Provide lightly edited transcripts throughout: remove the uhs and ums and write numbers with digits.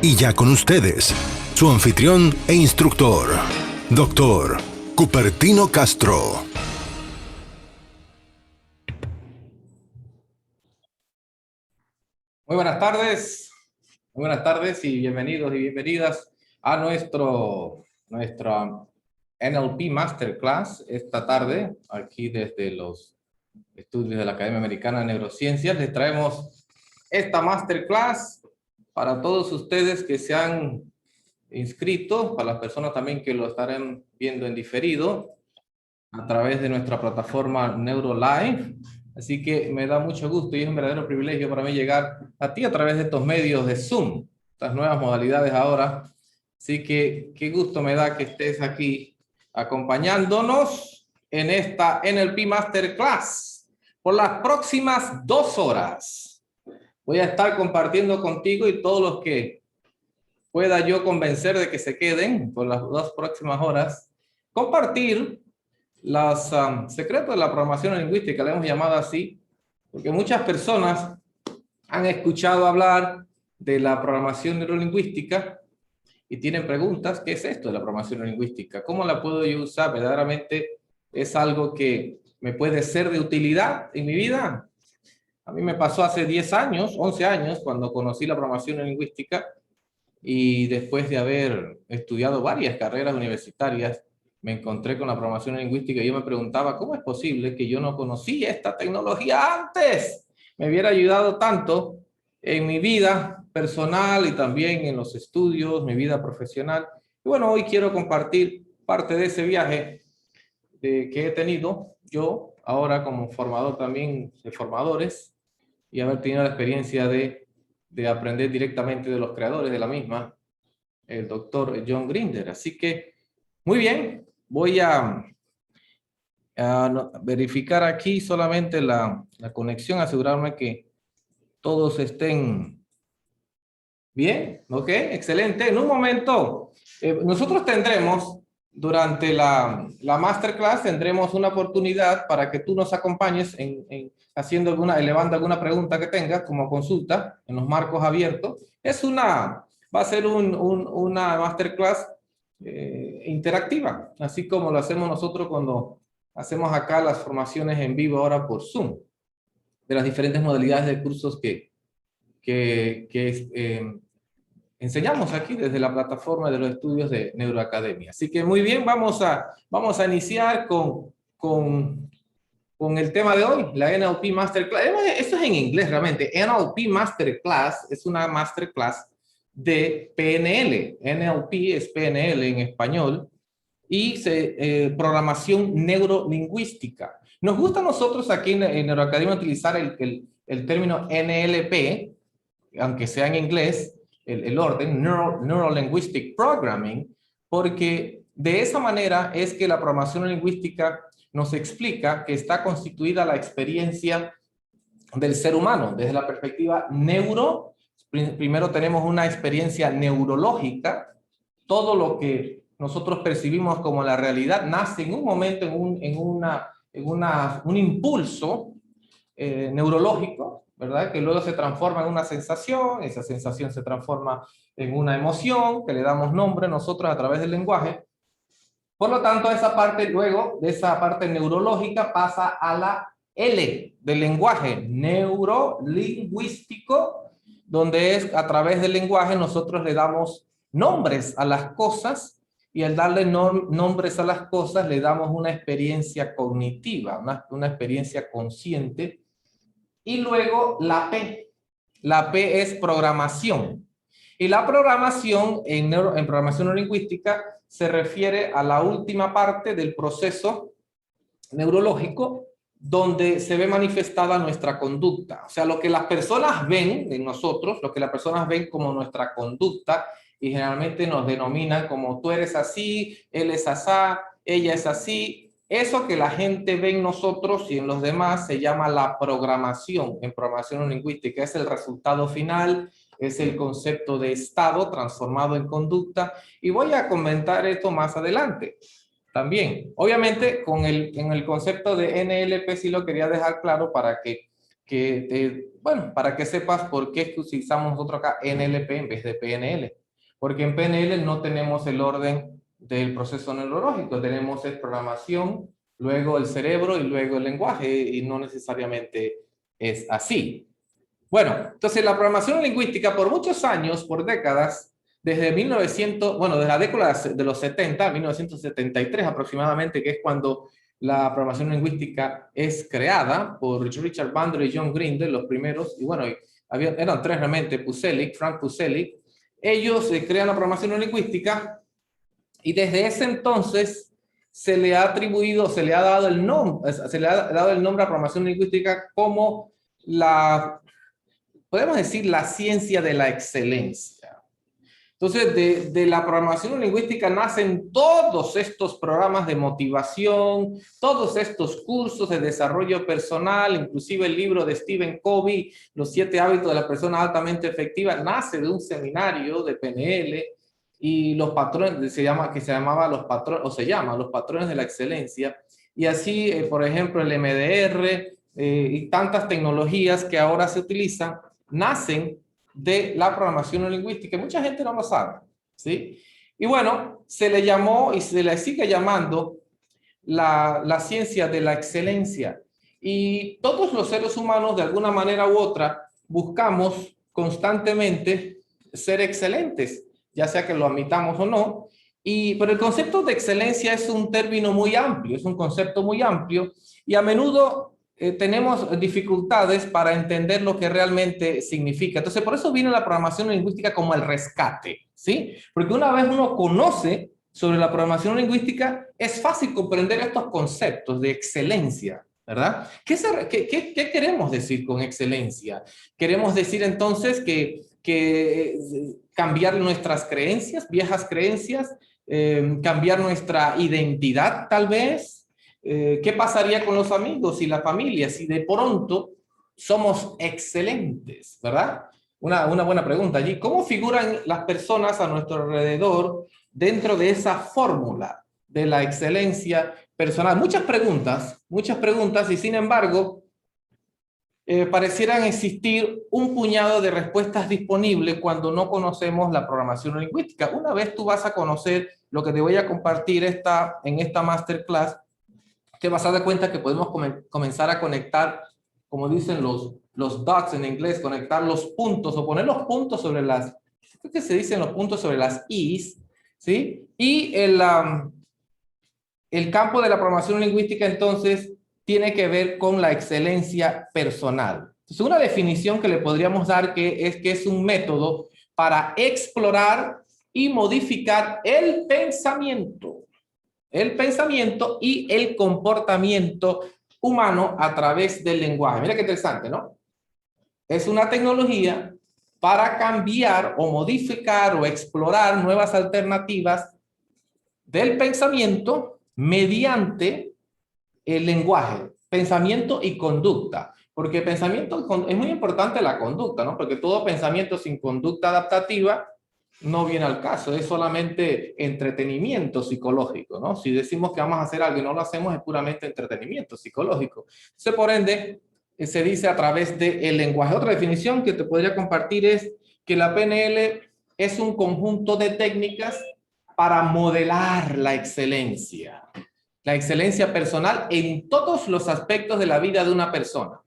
Y ya con ustedes, su anfitrión e instructor, Dr. Cupertino Castro. Muy buenas tardes y bienvenidos y bienvenidas a nuestra NLP Masterclass esta tarde, aquí desde los estudios de la Academia Americana de Neurociencias. Les traemos esta Masterclass para todos ustedes que se han inscrito, para las personas también que lo estarán viendo en diferido a través de nuestra plataforma NeuroLive. Así que me da mucho gusto y es un verdadero privilegio para mí llegar a ti a través de estos medios de Zoom, estas nuevas modalidades ahora. Así que qué gusto me da que estés aquí acompañándonos en esta NLP Masterclass por las próximas 2 horas. Voy a estar compartiendo contigo y todos los que pueda yo convencer de que se queden por las 2 próximas horas, compartir los secretos de la programación lingüística, le hemos llamado así, porque muchas personas han escuchado hablar de la programación neurolingüística y tienen preguntas. ¿Qué es esto de la programación neurolingüística? ¿Cómo la puedo yo usar? ¿Verdaderamente es algo que me puede ser de utilidad en mi vida? A mí me pasó hace 10 años, 11 años, cuando conocí la programación neurolingüística y después de haber estudiado varias carreras universitarias, me encontré con la programación lingüística y yo me preguntaba, ¿cómo es posible que yo no conocía esta tecnología antes? Me hubiera ayudado tanto en mi vida personal y también en los estudios, mi vida profesional. Y bueno, hoy quiero compartir parte de ese viaje que he tenido yo ahora como formador también de formadores y haber tenido la experiencia de aprender directamente de los creadores de la misma, el doctor John Grinder. Así que, muy bien, voy a verificar aquí solamente la conexión, asegurarme que todos estén bien, ¿ok? Excelente. En un momento, nosotros tendremos, durante la masterclass, tendremos una oportunidad para que tú nos acompañes haciendo elevando alguna pregunta que tengas como consulta en los marcos abiertos. Va a ser una masterclass interactiva, así como lo hacemos nosotros cuando hacemos acá las formaciones en vivo ahora por Zoom, de las diferentes modalidades de cursos que enseñamos aquí desde la plataforma de los estudios de Neuroacademia. Así que muy bien, vamos a iniciar con el tema de hoy, la NLP Masterclass. Esto es en inglés realmente. NLP Masterclass es una masterclass de PNL. NLP es PNL en español y programación neurolingüística. Nos gusta a nosotros aquí en Neuroacademia utilizar el término NLP, aunque sea en inglés, el orden, Neuro Linguistic Programming, porque de esa manera es que la programación lingüística nos explica que está constituida la experiencia del ser humano desde la perspectiva neuro. Primero tenemos una experiencia neurológica. Todo lo que nosotros percibimos como la realidad nace en un momento, un impulso neurológico, ¿verdad? Que luego se transforma en una sensación, esa sensación se transforma en una emoción, que le damos nombre nosotros a través del lenguaje. Por lo tanto, esa parte luego, de esa parte neurológica, pasa a la L del lenguaje neurolingüístico, donde es a través del lenguaje nosotros le damos nombres a las cosas y al darle nombres a las cosas le damos una experiencia cognitiva, una experiencia consciente. Y luego la P. La P es programación. Y la programación en programación neurolingüística se refiere a la última parte del proceso neurológico donde se ve manifestada nuestra conducta. O sea, lo que las personas ven en nosotros, lo que las personas ven como nuestra conducta, y generalmente nos denominan como tú eres así, él es asá, ella es así. Eso que la gente ve en nosotros y en los demás se llama la programación en programación lingüística. Es el resultado final, es el concepto de estado transformado en conducta. Y voy a comentar esto más adelante. También, obviamente, en el concepto de NLP sí lo quería dejar claro para que bueno, para que sepas por qué es que utilizamos nosotros acá NLP en vez de PNL. Porque en PNL no tenemos el orden del proceso neurológico, tenemos el programación, luego el cerebro y luego el lenguaje, y no necesariamente es así. Bueno, entonces la programación lingüística por muchos años, por décadas, desde 1900, bueno, desde la década de los 70, 1973 aproximadamente, que es cuando la programación lingüística es creada por Richard Bandler y John Grinder, los primeros, y bueno, eran tres realmente, Frank Puselic, ellos crean la programación lingüística y desde ese entonces se le ha atribuido, se le ha dado el nombre a programación lingüística como podemos decir, la ciencia de la excelencia. Entonces, de la programación lingüística nacen todos estos programas de motivación, todos estos cursos de desarrollo personal, inclusive el libro de Stephen Covey, Los 7 hábitos de la persona altamente efectiva, nace de un seminario de PNL y los patrones, se llama los patrones de la excelencia. Y así, por ejemplo, el MDR y tantas tecnologías que ahora se utilizan, nacen de la programación lingüística. Mucha gente no lo sabe, ¿sí? Y bueno, se le llamó y se le sigue llamando la ciencia de la excelencia. Y todos los seres humanos, de alguna manera u otra, buscamos constantemente ser excelentes, ya sea que lo admitamos o no. Pero el concepto de excelencia es un término muy amplio, es un concepto muy amplio, y a menudo tenemos dificultades para entender lo que realmente significa. Entonces, por eso viene la programación lingüística como el rescate, ¿sí? Porque una vez uno conoce sobre la programación lingüística, es fácil comprender estos conceptos de excelencia, ¿verdad? ¿Qué queremos decir con excelencia? Queremos decir entonces que cambiar nuestras creencias, viejas creencias, cambiar nuestra identidad tal vez. ¿Qué pasaría con los amigos y la familia si de pronto somos excelentes, ¿verdad? Una buena pregunta allí. ¿Cómo figuran las personas a nuestro alrededor dentro de esa fórmula de la excelencia personal? Muchas preguntas y sin embargo parecieran existir un puñado de respuestas disponibles cuando no conocemos la programación lingüística. Una vez tú vas a conocer lo que te voy a compartir en esta masterclass, te vas a dar cuenta que podemos comenzar a conectar, como dicen los dots en inglés, conectar los puntos o poner los puntos sobre creo que se dicen los puntos sobre las i's, ¿sí? Y el campo de la programación lingüística entonces tiene que ver con la excelencia personal. Entonces, una definición que le podríamos dar que es un método para explorar y modificar el pensamiento y el comportamiento humano a través del lenguaje. Mira qué interesante, ¿no? Es una tecnología para cambiar o modificar o explorar nuevas alternativas del pensamiento mediante el lenguaje, pensamiento y conducta. Porque pensamiento es muy importante la conducta, ¿no? Porque todo pensamiento sin conducta adaptativa no viene al caso, es solamente entretenimiento psicológico, ¿no? Si decimos que vamos a hacer algo y no lo hacemos, es puramente entretenimiento psicológico. Entonces, por ende, se dice a través del lenguaje. Otra definición que te podría compartir es que la PNL es un conjunto de técnicas para modelar la excelencia personal en todos los aspectos de la vida de una persona.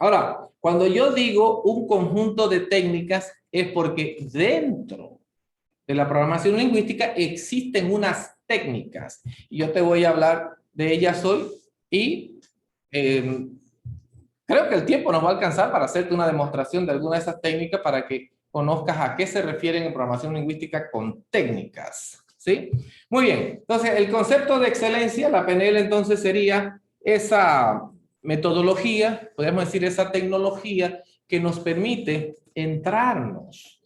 Ahora, cuando yo digo un conjunto de técnicas, es porque dentro de la programación lingüística existen unas técnicas. Y yo te voy a hablar de ellas hoy y creo que el tiempo nos va a alcanzar para hacerte una demostración de alguna de esas técnicas para que conozcas a qué se refieren en programación lingüística con técnicas, ¿sí? Muy bien, entonces el concepto de excelencia, la PNL entonces sería esa metodología, podríamos decir esa tecnología que nos permite entrarnos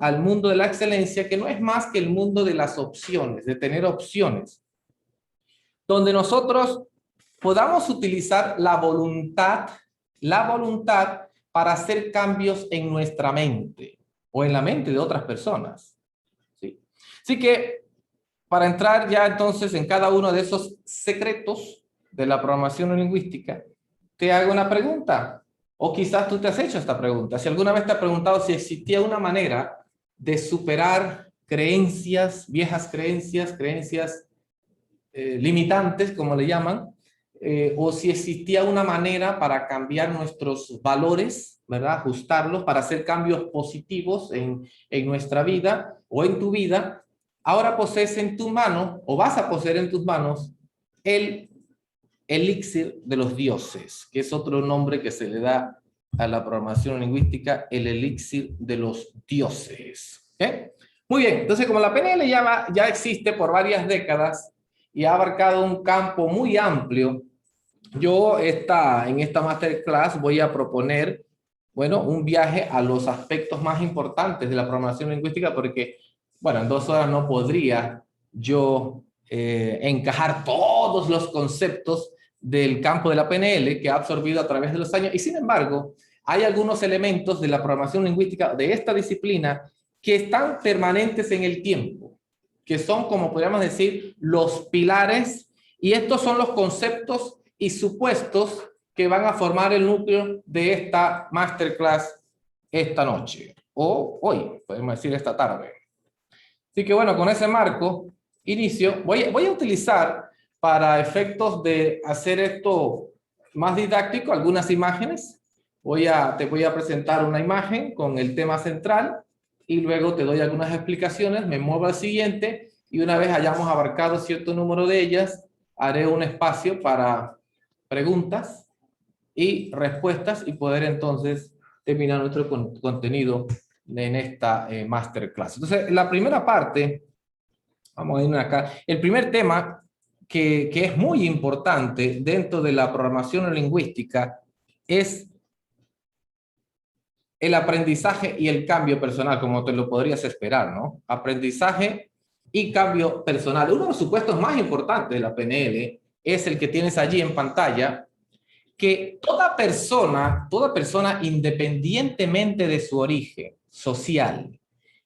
al mundo de la excelencia, que no es más que el mundo de las opciones, de tener opciones, donde nosotros podamos utilizar la voluntad para hacer cambios en nuestra mente o en la mente de otras personas, ¿sí? Así que para entrar ya entonces en cada uno de esos secretos de la programación lingüística, te haga una pregunta. O quizás tú te has hecho esta pregunta. Si alguna vez te has preguntado si existía una manera de superar creencias, viejas creencias, limitantes, como le llaman, o si existía una manera para cambiar nuestros valores, ¿verdad? Ajustarlos para hacer cambios positivos en nuestra vida o en tu vida. Ahora posees en tu mano, o vas a poseer en tus manos, el elixir de los dioses, que es otro nombre que se le da a la programación lingüística, el elixir de los dioses. ¿Okay? Muy bien, entonces como la PNL ya existe por varias décadas y ha abarcado un campo muy amplio, yo en esta masterclass voy a proponer, bueno, un viaje a los aspectos más importantes de la programación lingüística, porque, bueno, en 2 horas no podría yo encajar todos los conceptos del campo de la PNL que ha absorbido a través de los años, y sin embargo, hay algunos elementos de la programación lingüística de esta disciplina que están permanentes en el tiempo, que son, como podríamos decir, los pilares, y estos son los conceptos y supuestos que van a formar el núcleo de esta masterclass esta noche, o hoy, podemos decir esta tarde. Así que bueno, con ese marco, inicio. Voy a utilizar para efectos de hacer esto más didáctico algunas imágenes. Te voy a presentar una imagen con el tema central y luego te doy algunas explicaciones, me muevo al siguiente y una vez hayamos abarcado cierto número de ellas, haré un espacio para preguntas y respuestas y poder entonces terminar nuestro contenido en esta masterclass. Entonces, la primera parte, vamos a ir acá, el primer tema que es muy importante dentro de la programación lingüística es el aprendizaje y el cambio personal, como te lo podrías esperar, ¿no? Aprendizaje y cambio personal. Uno de los supuestos más importantes de la PNL es el que tienes allí en pantalla, que toda persona, independientemente de su origen social,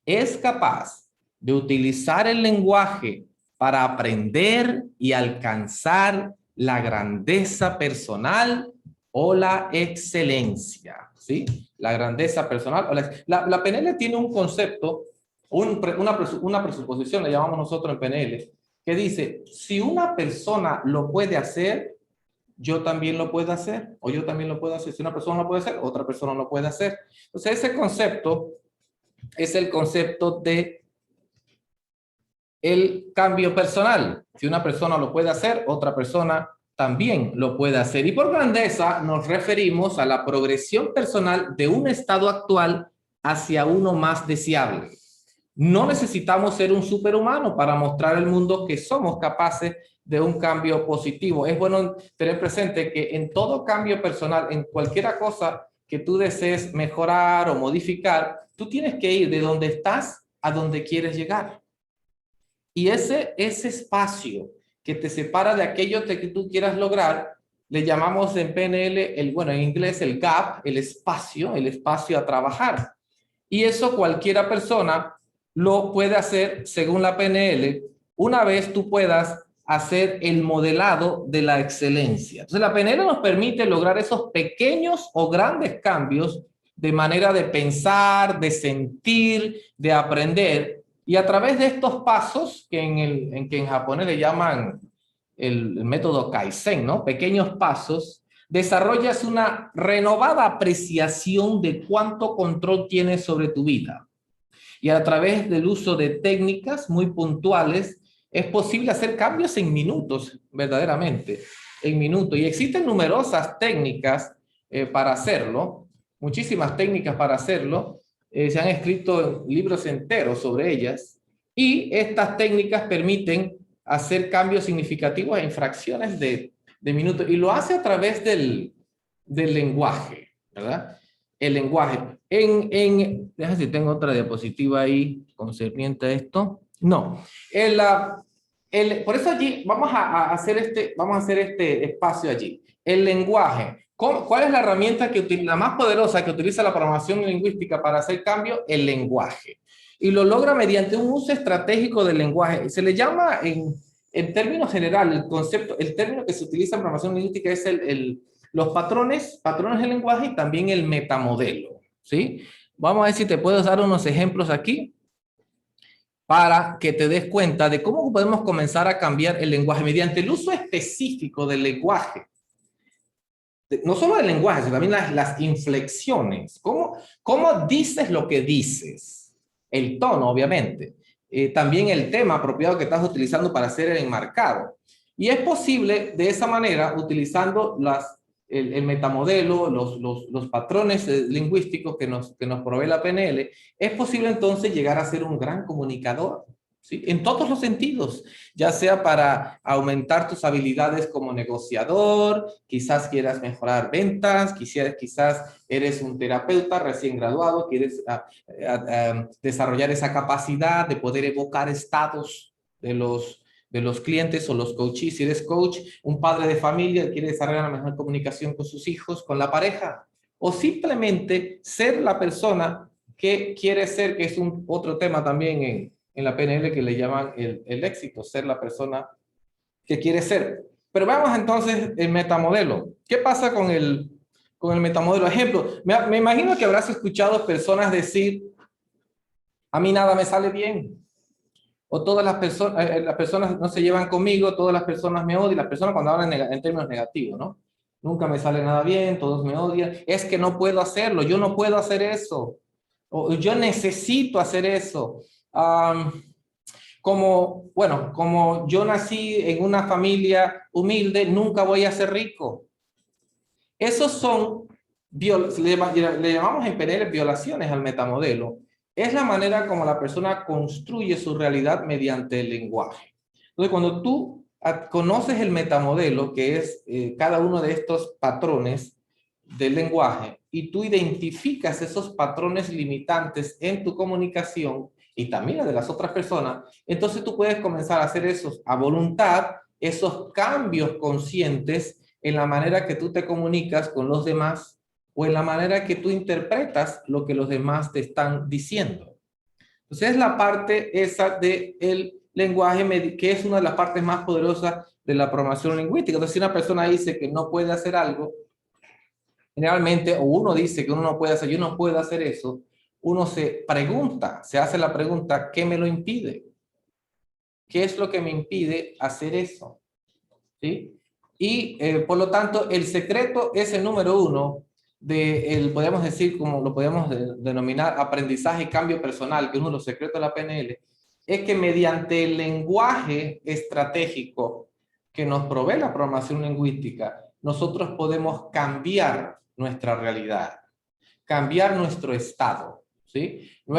es capaz de utilizar el lenguaje para aprender y alcanzar la grandeza personal o la excelencia, ¿sí? La grandeza personal. La PNL tiene un concepto, una presuposición, le llamamos nosotros en PNL, que dice, si una persona lo puede hacer, yo también lo puedo hacer, o yo también lo puedo hacer. Si una persona lo puede hacer, otra persona lo puede hacer. Entonces, ese concepto es el concepto de el cambio personal. Si una persona lo puede hacer, otra persona también lo puede hacer. Y por grandeza nos referimos a la progresión personal de un estado actual hacia uno más deseable. No necesitamos ser un superhumano para mostrar al mundo que somos capaces de un cambio positivo. Es bueno tener presente que en todo cambio personal, en cualquier cosa que tú desees mejorar o modificar, tú tienes que ir de donde estás a donde quieres llegar. Y ese espacio que te separa de aquello que tú quieras lograr, le llamamos en PNL, en inglés el gap, el espacio a trabajar. Y eso cualquiera persona lo puede hacer según la PNL, una vez tú puedas hacer el modelado de la excelencia. Entonces la PNL nos permite lograr esos pequeños o grandes cambios de manera de pensar, de sentir, de aprender, y a través de estos pasos, que en japonés le llaman el método Kaizen, ¿no? Pequeños pasos, desarrollas una renovada apreciación de cuánto control tienes sobre tu vida. Y a través del uso de técnicas muy puntuales, es posible hacer cambios en minutos, verdaderamente, en minutos. Y existen numerosas técnicas para hacerlo, muchísimas técnicas para hacerlo. Se han escrito libros enteros sobre ellas. Y estas técnicas permiten hacer cambios significativos en fracciones de minutos. Y lo hace a través del lenguaje, ¿verdad? El lenguaje. Déjame ver si tengo otra diapositiva ahí concerniente a esto. No. Por eso allí vamos a hacer este espacio allí. El lenguaje. ¿Cuál es la herramienta la más poderosa que utiliza la programación lingüística para hacer cambio? El lenguaje. Y lo logra mediante un uso estratégico del lenguaje. Se le llama, en términos generales, el término que se utiliza en programación lingüística es los patrones del lenguaje y también el metamodelo, ¿sí? Vamos a ver si te puedo dar unos ejemplos aquí para que te des cuenta de cómo podemos comenzar a cambiar el lenguaje mediante el uso específico del lenguaje. No solo del lenguaje, sino también las inflexiones. ¿Cómo dices lo que dices? El tono, obviamente. También el tema apropiado que estás utilizando para hacer el enmarcado. Y es posible de esa manera, utilizando el metamodelo, los patrones lingüísticos que nos provee la PNL, es posible entonces llegar a ser un gran comunicador, ¿sí? En todos los sentidos, ya sea para aumentar tus habilidades como negociador, quizás quieras mejorar ventas, quizás eres un terapeuta recién graduado, quieres desarrollar esa capacidad de poder evocar estados de los clientes o los coaches. Si eres coach, un padre de familia quiere desarrollar la mejor comunicación con sus hijos, con la pareja, o simplemente ser la persona que quiere ser, que es otro tema también en la PNL que le llaman el éxito, ser la persona que quiere ser. Pero veamos entonces el metamodelo. ¿Qué pasa con el metamodelo? Ejemplo, me imagino que habrás escuchado personas decir, a mí nada me sale bien. O todas las personas no se llevan conmigo, todas las personas me odian. Las personas cuando hablan en términos negativos, ¿no? Nunca me sale nada bien, todos me odian. Es que no puedo hacerlo, yo no puedo hacer eso. O yo necesito hacer eso. Como yo nací en una familia humilde, nunca voy a ser rico. Esos son, le llamamos en PNL violaciones al metamodelo. Es la manera como la persona construye su realidad mediante el lenguaje. Entonces, cuando tú conoces el metamodelo, que es cada uno de estos patrones del lenguaje, y tú identificas esos patrones limitantes en tu comunicación y también de las otras personas, entonces tú puedes comenzar a hacer esos a voluntad, esos cambios conscientes en la manera que tú te comunicas con los demás o en la manera que tú interpretas lo que los demás te están diciendo. Entonces es la parte esa del lenguaje que es una de las partes más poderosas de la programación lingüística. Entonces si una persona dice que no puede hacer algo, generalmente, o uno dice que uno no puede hacer, yo no puedo hacer eso, uno se pregunta, se hace la pregunta, ¿qué me lo impide? ¿Qué es lo que me impide hacer eso? ¿Sí? Y por lo tanto, el secreto es el número uno podemos decir, como lo podemos denominar, aprendizaje y cambio personal, que es uno de los secretos de la PNL, es que mediante el lenguaje estratégico que nos provee la programación lingüística, nosotros podemos cambiar nuestra realidad, cambiar nuestro estado, ¿sí? No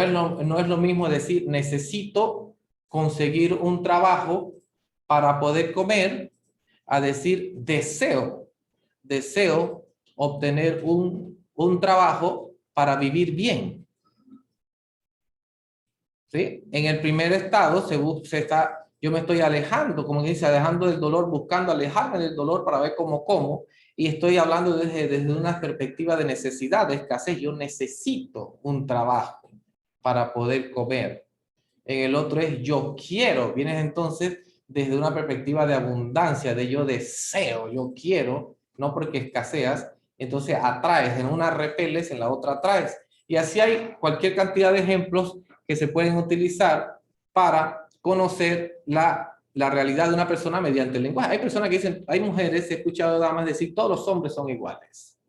es lo mismo decir, necesito conseguir un trabajo para poder comer, a decir, deseo obtener un trabajo para vivir bien. ¿Sí? En el primer estado yo me estoy alejando, como dice, alejando del dolor, buscando alejarme del dolor para ver cómo como, y estoy hablando desde una perspectiva de necesidad, de escasez. Yo necesito un trabajo para poder comer. En el otro es yo quiero, vienes entonces desde una perspectiva de abundancia, de yo deseo, yo quiero, no porque escaseas, entonces atraes, en una repeles, en la otra atraes. Y así hay cualquier cantidad de ejemplos que se pueden utilizar para conocer la realidad de una persona mediante el lenguaje. Hay personas que dicen, hay mujeres, he escuchado damas decir, todos los hombres son iguales.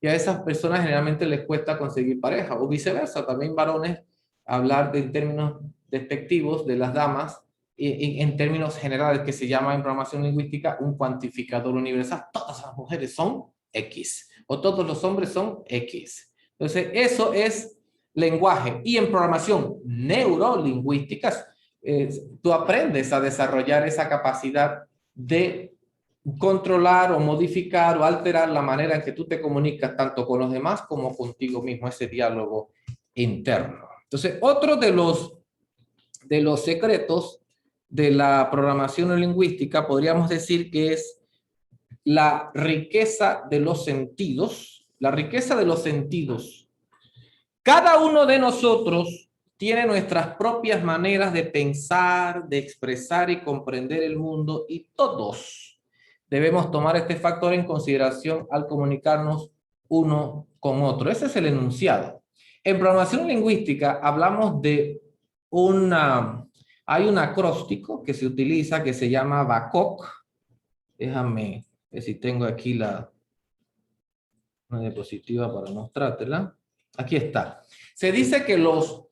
Y a esas personas generalmente les cuesta conseguir pareja, o viceversa, también varones hablar en términos despectivos de las damas, en términos generales, que se llama en programación lingüística un cuantificador universal. Todas las mujeres son X, o todos los hombres son X. Entonces, eso es lenguaje. Y en programación neurolingüística, tú aprendes a desarrollar esa capacidad de controlar o modificar o alterar la manera en que tú te comunicas tanto con los demás como contigo mismo, ese diálogo interno. Entonces, otro de los secretos de la programación lingüística podríamos decir que es la riqueza de los sentidos. La riqueza de los sentidos. Cada uno de nosotros tiene nuestras propias maneras de pensar, de expresar y comprender el mundo, y todos debemos tomar este factor en consideración al comunicarnos uno con otro. Ese es el enunciado. En programación lingüística hablamos de hay un acróstico que se utiliza que se llama VACOC. Déjame ver si tengo aquí una diapositiva para mostrártela. Aquí está. Se dice que los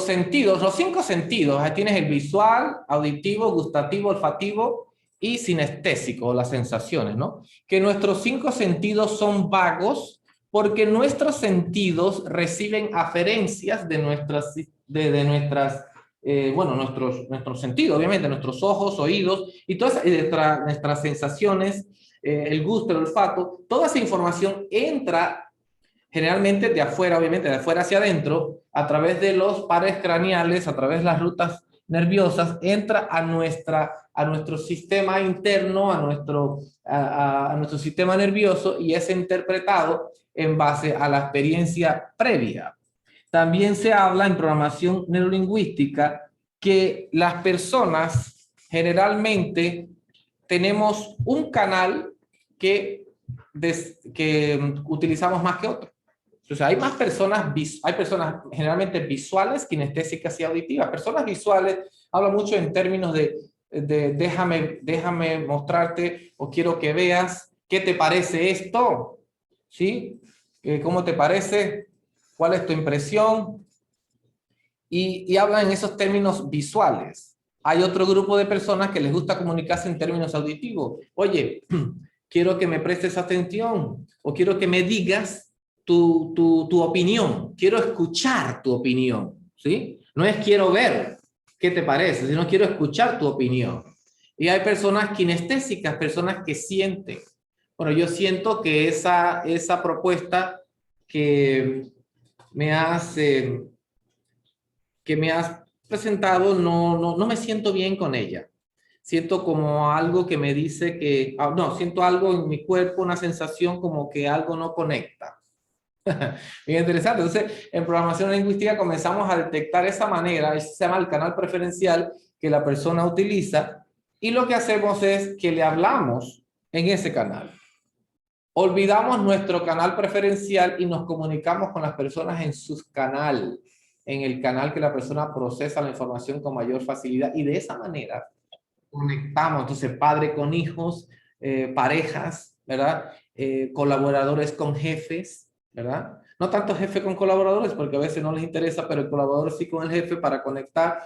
sentidos, los 5 sentidos, ahí tienes el visual, auditivo, gustativo, olfativo y sinestésico, las sensaciones, ¿no? Que nuestros 5 sentidos son vagos porque nuestros sentidos reciben aferencias de nuestros sentidos, obviamente, nuestros ojos, oídos y todas nuestras sensaciones, el gusto, el olfato, toda esa información entra generalmente de afuera, obviamente, de afuera hacia adentro, a través de los pares craneales, a través de las rutas nerviosas, entra a nuestro sistema interno, a nuestro sistema nervioso y es interpretado en base a la experiencia previa. También se habla en programación neurolingüística que las personas generalmente tenemos un canal que utilizamos más que otro. Entonces, hay personas generalmente visuales, kinestésicas y auditivas. Personas visuales, hablo mucho en términos de déjame mostrarte o quiero que veas qué te parece esto, ¿sí? ¿Cómo te parece? ¿Cuál es tu impresión? Y hablan en esos términos visuales. Hay otro grupo de personas que les gusta comunicarse en términos auditivos. Oye, quiero que me prestes atención o quiero que me digas tu opinión, quiero escuchar tu opinión, ¿sí? No es quiero ver qué te parece, sino quiero escuchar tu opinión. Y hay personas kinestésicas, personas que sienten. Bueno, yo siento que esa propuesta que me has presentado, no me siento bien con ella. Siento como algo que me dice que, siento algo en mi cuerpo, una sensación como que algo no conecta. Bien interesante. Entonces, en programación lingüística comenzamos a detectar esa manera, se llama el canal preferencial que la persona utiliza, y lo que hacemos es que le hablamos en ese canal. Olvidamos nuestro canal preferencial y nos comunicamos con las personas en su canal, en el canal que la persona procesa la información con mayor facilidad, y de esa manera conectamos, entonces, padre con hijos, parejas, ¿verdad? Colaboradores con jefes, ¿verdad? No tanto jefe con colaboradores, porque a veces no les interesa, pero el colaborador sí con el jefe para conectar.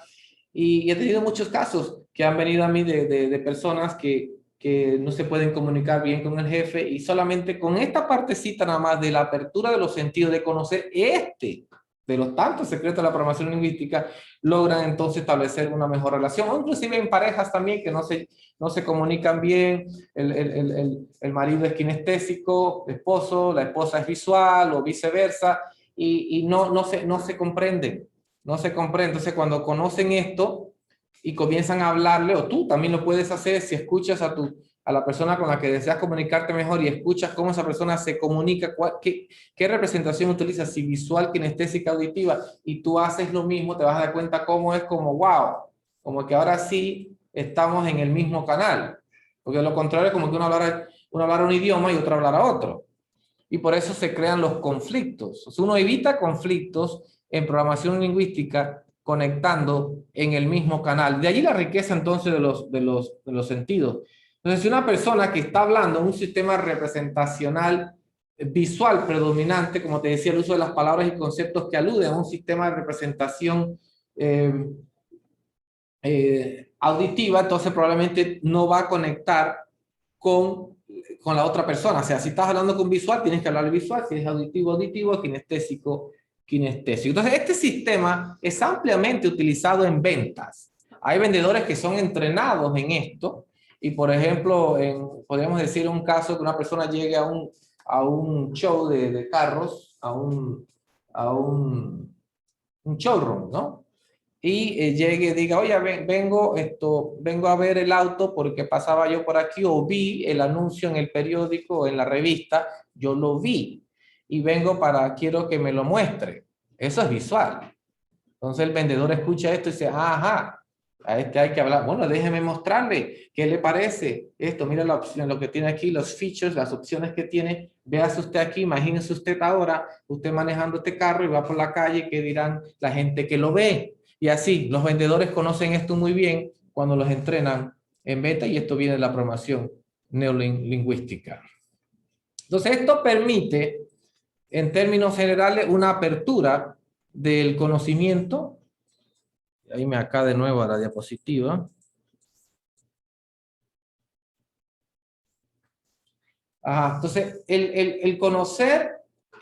Y he tenido muchos casos que han venido a mí de personas que no se pueden comunicar bien con el jefe y solamente con esta partecita nada más de la apertura de los sentidos, de conocer de los tantos secretos de la programación lingüística, logran entonces establecer una mejor relación, o inclusive en parejas también que no se comunican bien, el marido es kinestésico, el esposo, la esposa es visual o viceversa, y no se comprenden, no se comprenden. Entonces cuando conocen esto y comienzan a hablarle, o tú también lo puedes hacer si escuchas a la persona con la que deseas comunicarte mejor y escuchas cómo esa persona se comunica, qué representación utiliza, si visual, kinestésica, auditiva, y tú haces lo mismo, te vas a dar cuenta cómo es como wow, como que ahora sí estamos en el mismo canal, porque lo contrario es como que uno hablara un idioma y otro hablara otro, y por eso se crean los conflictos. O sea, uno evita conflictos en programación lingüística conectando en el mismo canal. De allí la riqueza entonces de los sentidos. Entonces, si una persona que está hablando en un sistema representacional visual predominante, como te decía, el uso de las palabras y conceptos que aluden a un sistema de representación auditiva, entonces probablemente no va a conectar con la otra persona. O sea, si estás hablando con visual, tienes que hablar visual, si es auditivo, auditivo, kinestésico, kinestésico. Entonces, este sistema es ampliamente utilizado en ventas. Hay vendedores que son entrenados en esto, y por ejemplo, podríamos decir un caso que una persona llegue a un show de carros, a un showroom, ¿no? Y llegue y diga, oye, vengo a ver el auto porque pasaba yo por aquí o vi el anuncio en el periódico o en la revista, yo lo vi y quiero que me lo muestre. Eso es visual. Entonces el vendedor escucha esto y dice, ajá, A este hay que hablar. Bueno, déjeme mostrarle qué le parece esto. Mira la opción, lo que tiene aquí, los features, las opciones que tiene. Véase usted aquí, imagínese usted ahora, usted manejando este carro y va por la calle, ¿qué dirán la gente que lo ve? Y así, los vendedores conocen esto muy bien cuando los entrenan en venta y esto viene de la programación neurolingüística. Entonces, esto permite, en términos generales, una apertura del conocimiento. Ahí me acá de nuevo a la diapositiva. Ajá, entonces, el conocer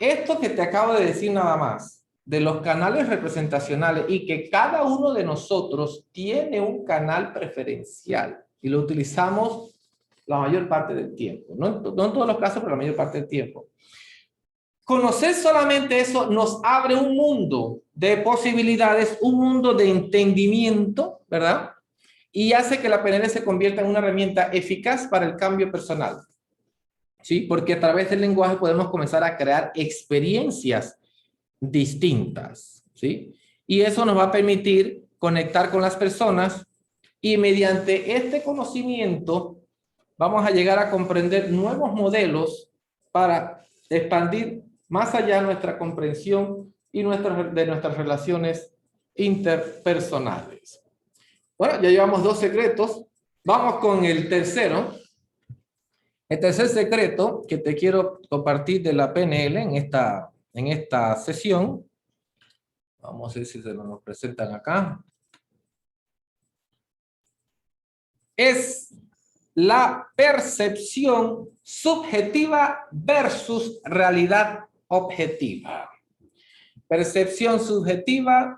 esto que te acabo de decir nada más, de los canales representacionales y que cada uno de nosotros tiene un canal preferencial y lo utilizamos la mayor parte del tiempo. No en todos los casos, pero la mayor parte del tiempo. Conocer solamente eso nos abre un mundo de posibilidades, un mundo de entendimiento, ¿verdad? Y hace que la PNL se convierta en una herramienta eficaz para el cambio personal. ¿Sí? Porque a través del lenguaje podemos comenzar a crear experiencias distintas. ¿Sí? Y eso nos va a permitir conectar con las personas y mediante este conocimiento vamos a llegar a comprender nuevos modelos para expandir más allá nuestra comprensión y de nuestras relaciones interpersonales. Bueno, ya llevamos 2 secretos. Vamos con el tercero. El tercer secreto que te quiero compartir de la PNL en esta sesión. Vamos a ver si se nos presentan acá. Es la percepción subjetiva versus realidad objetiva. Percepción subjetiva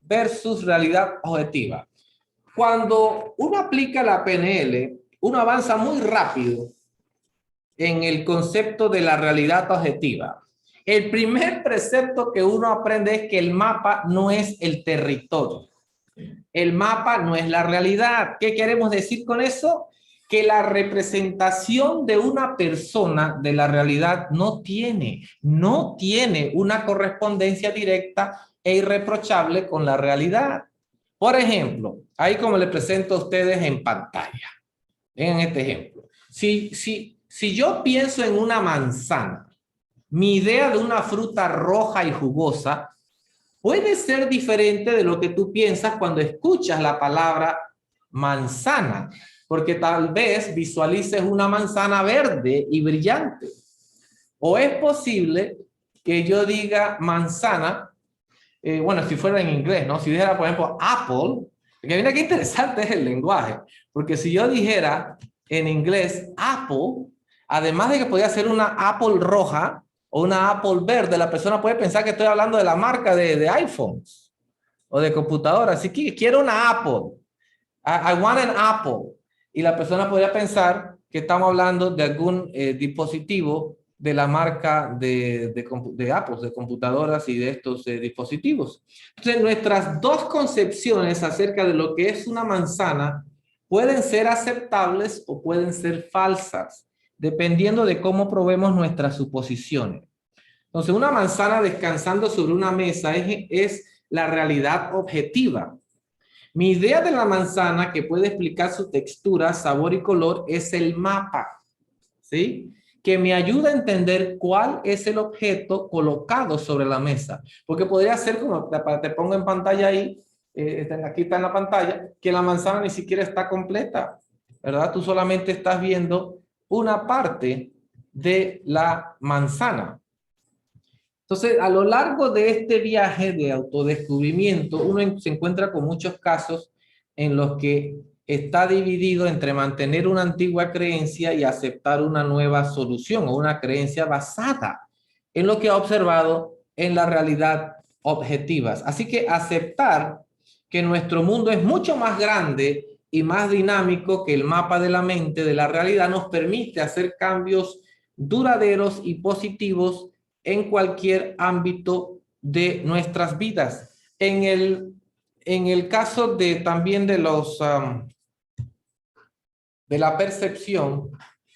versus realidad objetiva. Cuando uno aplica la PNL, uno avanza muy rápido en el concepto de la realidad objetiva. El primer precepto que uno aprende es que el mapa no es el territorio. El mapa no es la realidad. ¿Qué queremos decir con eso? Que la representación de una persona de la realidad no tiene una correspondencia directa e irreprochable con la realidad. Por ejemplo, ahí como le presento a ustedes en pantalla. Vean este ejemplo. Si yo pienso en una manzana, mi idea de una fruta roja y jugosa puede ser diferente de lo que tú piensas cuando escuchas la palabra manzana, porque tal vez visualices una manzana verde y brillante. O es posible que yo diga manzana, bueno, si fuera en inglés, ¿no? Si dijera, por ejemplo, apple, que mira qué interesante es el lenguaje, porque si yo dijera en inglés apple, además de que podía ser una apple roja o una apple verde, la persona puede pensar que estoy hablando de la marca de iPhones o de computadoras. Así que quiero una apple. I want an apple. Y la persona podría pensar que estamos hablando de algún dispositivo de la marca de Apple, de computadoras y de estos dispositivos. Entonces, nuestras dos concepciones acerca de lo que es una manzana pueden ser aceptables o pueden ser falsas, dependiendo de cómo probemos nuestras suposiciones. Entonces, una manzana descansando sobre una mesa es la realidad objetiva. Mi idea de la manzana, que puede explicar su textura, sabor y color, es el mapa, ¿sí? Que me ayuda a entender cuál es el objeto colocado sobre la mesa. Porque podría ser, como te pongo en pantalla ahí, aquí está en la pantalla, que la manzana ni siquiera está completa, ¿verdad? Tú solamente estás viendo una parte de la manzana. Entonces, a lo largo de este viaje de autodescubrimiento, uno se encuentra con muchos casos en los que está dividido entre mantener una antigua creencia y aceptar una nueva solución o una creencia basada en lo que ha observado en la realidad objetivas. Así que aceptar que nuestro mundo es mucho más grande y más dinámico que el mapa de la mente de la realidad nos permite hacer cambios duraderos y positivos en cualquier ámbito de nuestras vidas. En el caso también de la percepción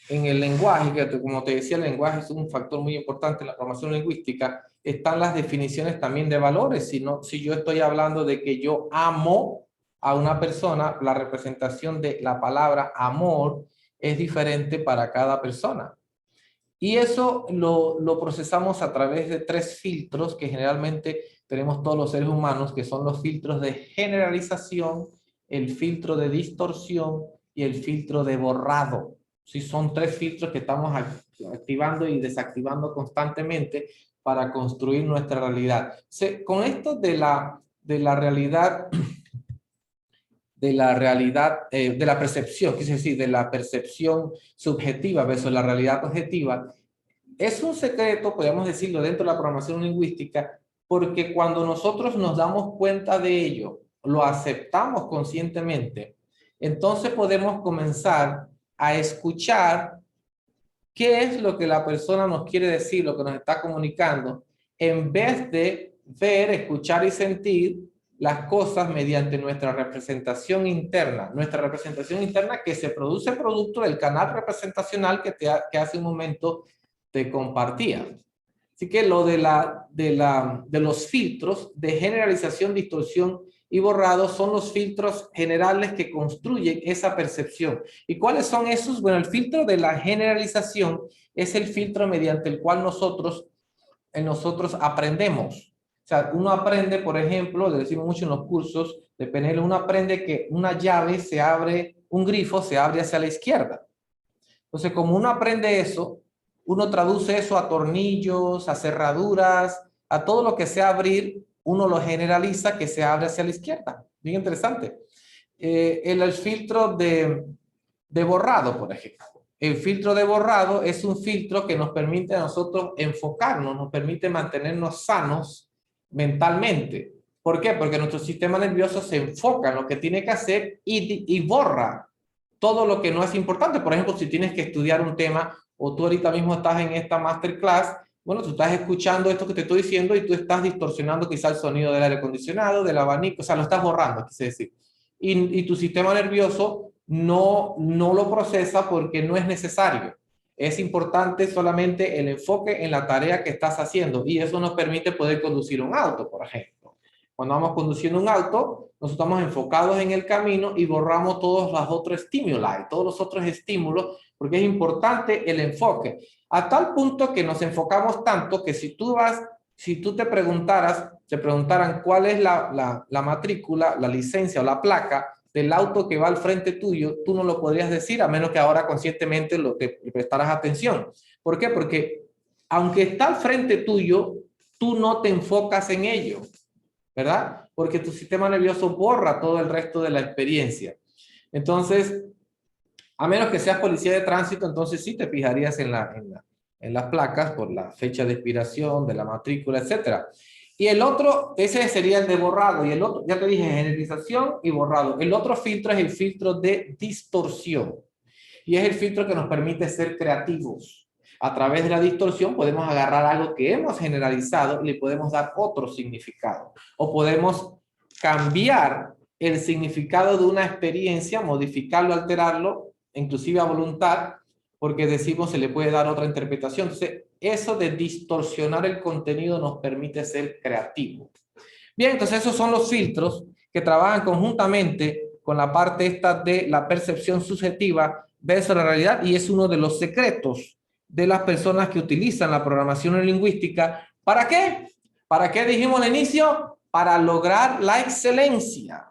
en el lenguaje, que como te decía, el lenguaje es un factor muy importante en la programación lingüística, están las definiciones también de valores. Si yo estoy hablando de que yo amo a una persona, la representación de la palabra amor es diferente para cada persona. Y eso lo procesamos a través de 3 filtros que generalmente tenemos todos los seres humanos, que son los filtros de generalización, el filtro de distorsión y el filtro de borrado. Sí, son 3 filtros que estamos activando y desactivando constantemente para construir nuestra realidad. Con esto de la realidad, de la percepción, es decir, de la percepción subjetiva versus la realidad objetiva, es un secreto, podríamos decirlo, dentro de la programación lingüística, porque cuando nosotros nos damos cuenta de ello, lo aceptamos conscientemente, entonces podemos comenzar a escuchar qué es lo que la persona nos quiere decir, lo que nos está comunicando, en vez de ver, escuchar y sentir las cosas mediante nuestra representación interna. Nuestra representación interna que se produce producto del canal representacional que hace un momento te compartía. Así que lo de los filtros de generalización, distorsión y borrado son los filtros generales que construyen esa percepción. ¿Y cuáles son esos? Bueno, el filtro de la generalización es el filtro mediante el cual nosotros aprendemos. O sea, uno aprende, por ejemplo, le decimos mucho en los cursos de PNL, uno aprende que una llave se abre, un grifo se abre hacia la izquierda. Entonces, como uno aprende eso, uno traduce eso a tornillos, a cerraduras, a todo lo que sea abrir, uno lo generaliza que se abre hacia la izquierda. Bien interesante. El filtro de borrado, por ejemplo. El filtro de borrado es un filtro que nos permite a nosotros enfocarnos, nos permite mantenernos sanos mentalmente. ¿Por qué? Porque nuestro sistema nervioso se enfoca en lo que tiene que hacer y borra todo lo que no es importante. Por ejemplo, si tienes que estudiar un tema o tú ahorita mismo estás en esta masterclass, bueno, tú estás escuchando esto que te estoy diciendo y tú estás distorsionando quizá el sonido del aire acondicionado, del abanico, o sea, lo estás borrando, quise decir. Y tu sistema nervioso no lo procesa porque no es necesario. Es importante solamente el enfoque en la tarea que estás haciendo y eso nos permite poder conducir un auto, por ejemplo. Cuando vamos conduciendo un auto, nos estamos enfocados en el camino y borramos todos los otros estímulos, todos los otros estímulos, porque es importante el enfoque. A tal punto que nos enfocamos tanto que si tú te preguntaran cuál es la matrícula, la licencia o la placa del auto que va al frente tuyo, tú no lo podrías decir a menos que ahora conscientemente te prestaras atención. ¿Por qué? Porque aunque está al frente tuyo, tú no te enfocas en ello, ¿verdad? Porque tu sistema nervioso borra todo el resto de la experiencia. Entonces, a menos que seas policía de tránsito, entonces sí te fijarías en las placas por la fecha de expiración, de la matrícula, etcétera. Y el otro, ese sería el de borrado. Y el otro, ya te dije, generalización y borrado. El otro filtro es el filtro de distorsión. Y es el filtro que nos permite ser creativos. A través de la distorsión podemos agarrar algo que hemos generalizado y le podemos dar otro significado. O podemos cambiar el significado de una experiencia, modificarlo, alterarlo, inclusive a voluntad, porque decimos se le puede dar otra interpretación. Entonces, eso de distorsionar el contenido nos permite ser creativos. Bien, entonces esos son los filtros que trabajan conjuntamente con la parte esta de la percepción subjetiva versus la realidad y es uno de los secretos de las personas que utilizan la programación lingüística. ¿Para qué? ¿Para qué dijimos al inicio? Para lograr la excelencia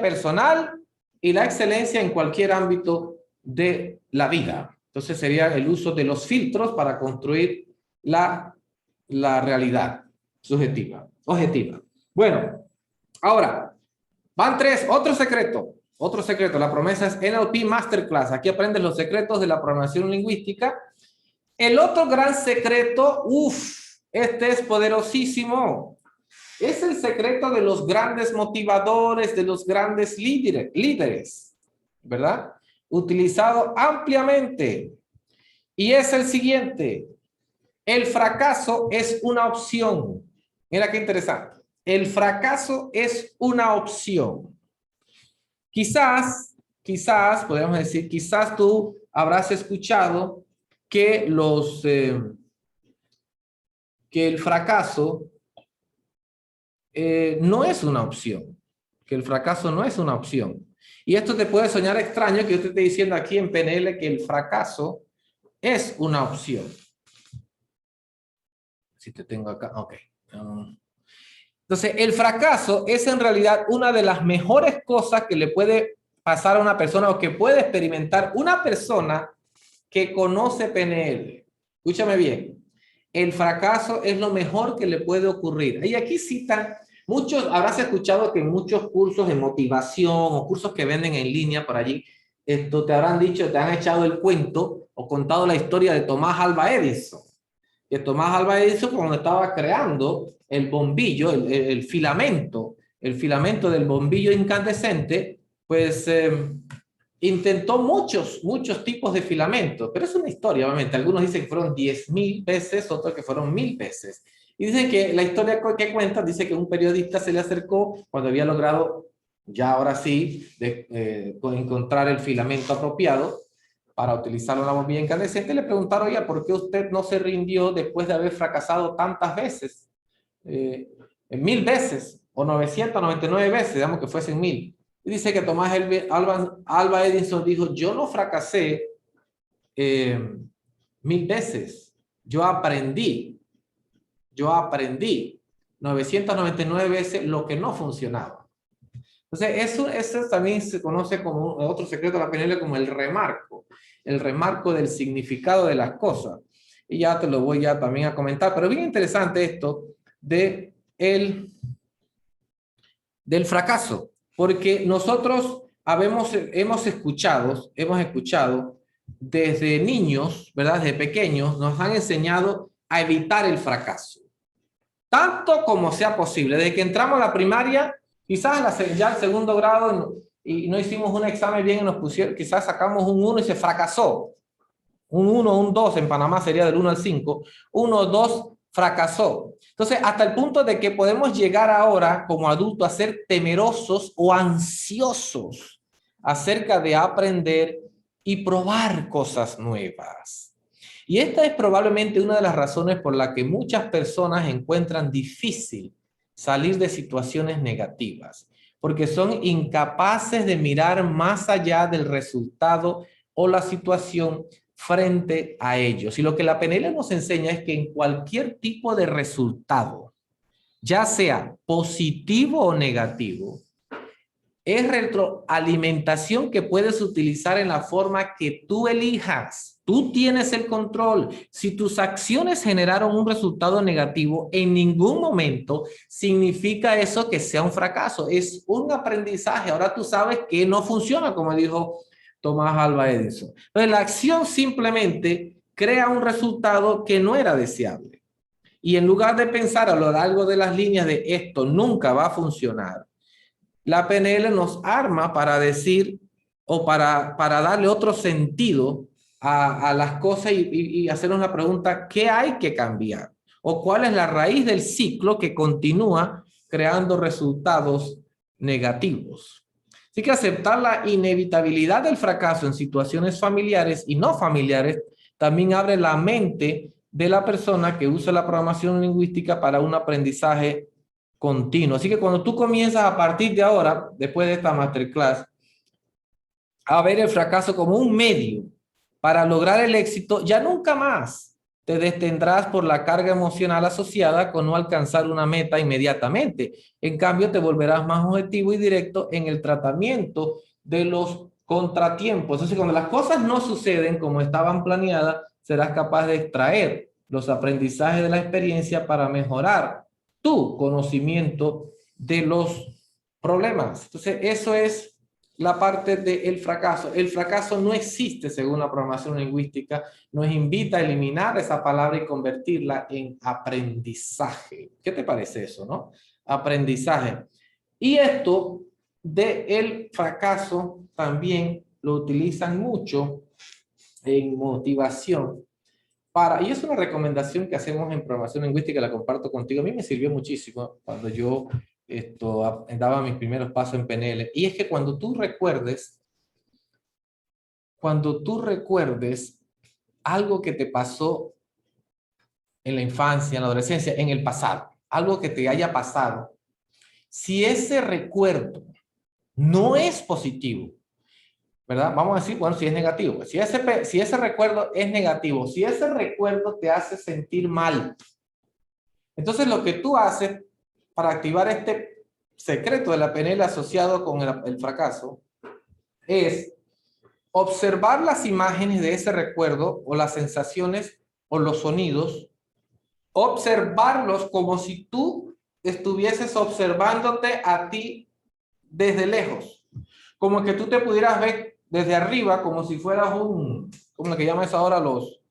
personal y la excelencia en cualquier ámbito de la vida. Entonces sería el uso de los filtros para construir la realidad subjetiva, objetiva. Bueno, ahora, van 3, otro secreto, la promesa es NLP Masterclass, aquí aprendes los secretos de la programación lingüística. El otro gran secreto, este es poderosísimo, es el secreto de los grandes motivadores, de los grandes líderes, ¿verdad? Utilizado ampliamente. Y es el siguiente: el fracaso es una opción. Mira qué interesante. El fracaso es una opción. Quizás, podemos decir, quizás tú habrás escuchado que que el fracaso no es una opción. que el fracaso no es una opción. Y esto te puede sonar extraño que yo te esté diciendo aquí en PNL que el fracaso es una opción. Si te tengo acá, ok. Entonces, el fracaso es en realidad una de las mejores cosas que le puede pasar a una persona o que puede experimentar una persona que conoce PNL. Escúchame bien. El fracaso es lo mejor que le puede ocurrir. Y aquí citan muchos, habrás escuchado que en muchos cursos de motivación o cursos que venden en línea por allí, te habrán dicho, te han echado el cuento o contado la historia de Tomás Alva Edison. Que Tomás Alva Edison, cuando estaba creando el bombillo, el filamento del bombillo incandescente, pues intentó muchos tipos de filamentos, pero es una historia, obviamente. Algunos dicen que fueron 10,000 veces, otros que fueron 1,000 veces. Y dicen que la historia que cuenta dice que un periodista se le acercó cuando había logrado, ya ahora sí, encontrar el filamento apropiado para utilizar una bombilla incandescente. Le preguntaron, oye, ¿por qué usted no se rindió después de haber fracasado tantas veces? 1,000 veces o 999 veces, digamos que fuesen 1,000. Y dice que Tomás Alva Edison dijo, yo no fracasé 1,000 veces, yo aprendí 999 veces lo que no funcionaba. Entonces, eso también se conoce como otro secreto de la PNL como el remarco del significado de las cosas. Y ya te lo voy ya también a comentar, pero bien interesante esto del fracaso, porque nosotros hemos escuchado desde niños, ¿verdad? Desde pequeños, nos han enseñado a evitar el fracaso, tanto como sea posible. Desde que entramos a la primaria, quizás ya el segundo grado y no hicimos un examen bien y nos pusieron, quizás sacamos un 1 y se fracasó. Un 1, un 2 en Panamá sería del 1 al 5. 1, 2, fracasó. Entonces, hasta el punto de que podemos llegar ahora como adultos a ser temerosos o ansiosos acerca de aprender y probar cosas nuevas. Y esta es probablemente una de las razones por la que muchas personas encuentran difícil salir de situaciones negativas, porque son incapaces de mirar más allá del resultado o la situación frente a ellos. Y lo que la PNL nos enseña es que en cualquier tipo de resultado, ya sea positivo o negativo, es retroalimentación que puedes utilizar en la forma que tú elijas. Tú tienes el control. Si tus acciones generaron un resultado negativo, en ningún momento significa eso que sea un fracaso. Es un aprendizaje. Ahora tú sabes que no funciona, como dijo Tomás Alva Edison. Entonces, la acción simplemente crea un resultado que no era deseable. Y en lugar de pensar a lo largo de las líneas de esto nunca va a funcionar, la PNL nos arma para decir o para darle otro sentido a las cosas y hacernos la pregunta, ¿qué hay que cambiar? ¿O cuál es la raíz del ciclo que continúa creando resultados negativos? Así que aceptar la inevitabilidad del fracaso en situaciones familiares y no familiares también abre la mente de la persona que usa la programación lingüística para un aprendizaje continuo. Así que cuando tú comienzas a partir de ahora, después de esta masterclass, a ver el fracaso como un medio para lograr el éxito, ya nunca más te detendrás por la carga emocional asociada con no alcanzar una meta inmediatamente. En cambio, te volverás más objetivo y directo en el tratamiento de los contratiempos. Entonces, cuando las cosas no suceden como estaban planeadas, serás capaz de extraer los aprendizajes de la experiencia para mejorar tu conocimiento de los problemas. Entonces, eso es la parte del fracaso. El fracaso no existe según la programación lingüística. Nos invita a eliminar esa palabra y convertirla en aprendizaje. ¿Qué te parece eso, no? Aprendizaje. Y esto del fracaso también lo utilizan mucho en motivación. Y es una recomendación que hacemos en programación lingüística, la comparto contigo. A mí me sirvió muchísimo cuando yo daba mis primeros pasos en PNL. Y es que cuando tú recuerdes algo que te pasó en la infancia, en la adolescencia, en el pasado, algo que te haya pasado, si ese recuerdo no es positivo, ¿verdad? Vamos a decir, bueno, si es negativo. Si ese recuerdo es negativo, si ese recuerdo te hace sentir mal, entonces lo que tú haces para activar este secreto de la PNL asociado con el fracaso es observar las imágenes de ese recuerdo o las sensaciones o los sonidos, observarlos como si tú estuvieses observándote a ti desde lejos, como que tú te pudieras ver desde arriba, como si fueras como lo que llaman ahora los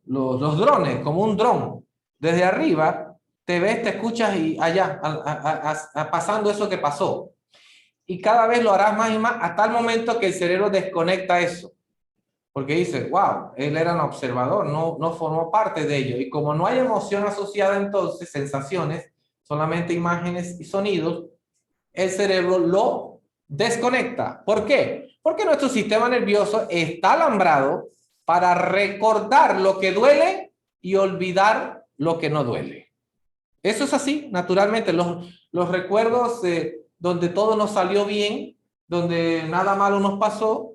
drones, como un dron. Desde arriba te ves, te escuchas y allá, pasando eso que pasó. Y cada vez lo harás más y más hasta el momento que el cerebro desconecta eso. Porque dice, wow, él era un observador, no formó parte de ello. Y como no hay emoción asociada entonces, sensaciones, solamente imágenes y sonidos, el cerebro lo desconecta. ¿Por qué? Porque nuestro sistema nervioso está alambrado para recordar lo que duele y olvidar lo que no duele. Eso es así, naturalmente. Los recuerdos donde todo nos salió bien, donde nada malo nos pasó,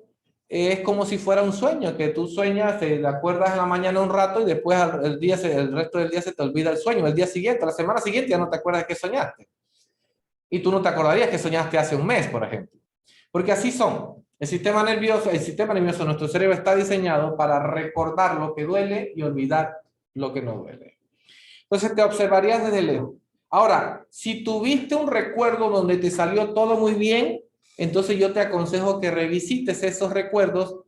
es como si fuera un sueño, que tú sueñas, te acuerdas en la mañana un rato y después el resto del día se te olvida el sueño. El día siguiente, la semana siguiente ya no te acuerdas de qué soñaste. Y tú no te acordarías que soñaste hace un mes, por ejemplo. Porque así son. El sistema nervioso de nuestro cerebro está diseñado para recordar lo que duele y olvidar lo que no duele. Entonces te observarías desde lejos. Ahora, si tuviste un recuerdo donde te salió todo muy bien, entonces yo te aconsejo que revisites esos recuerdos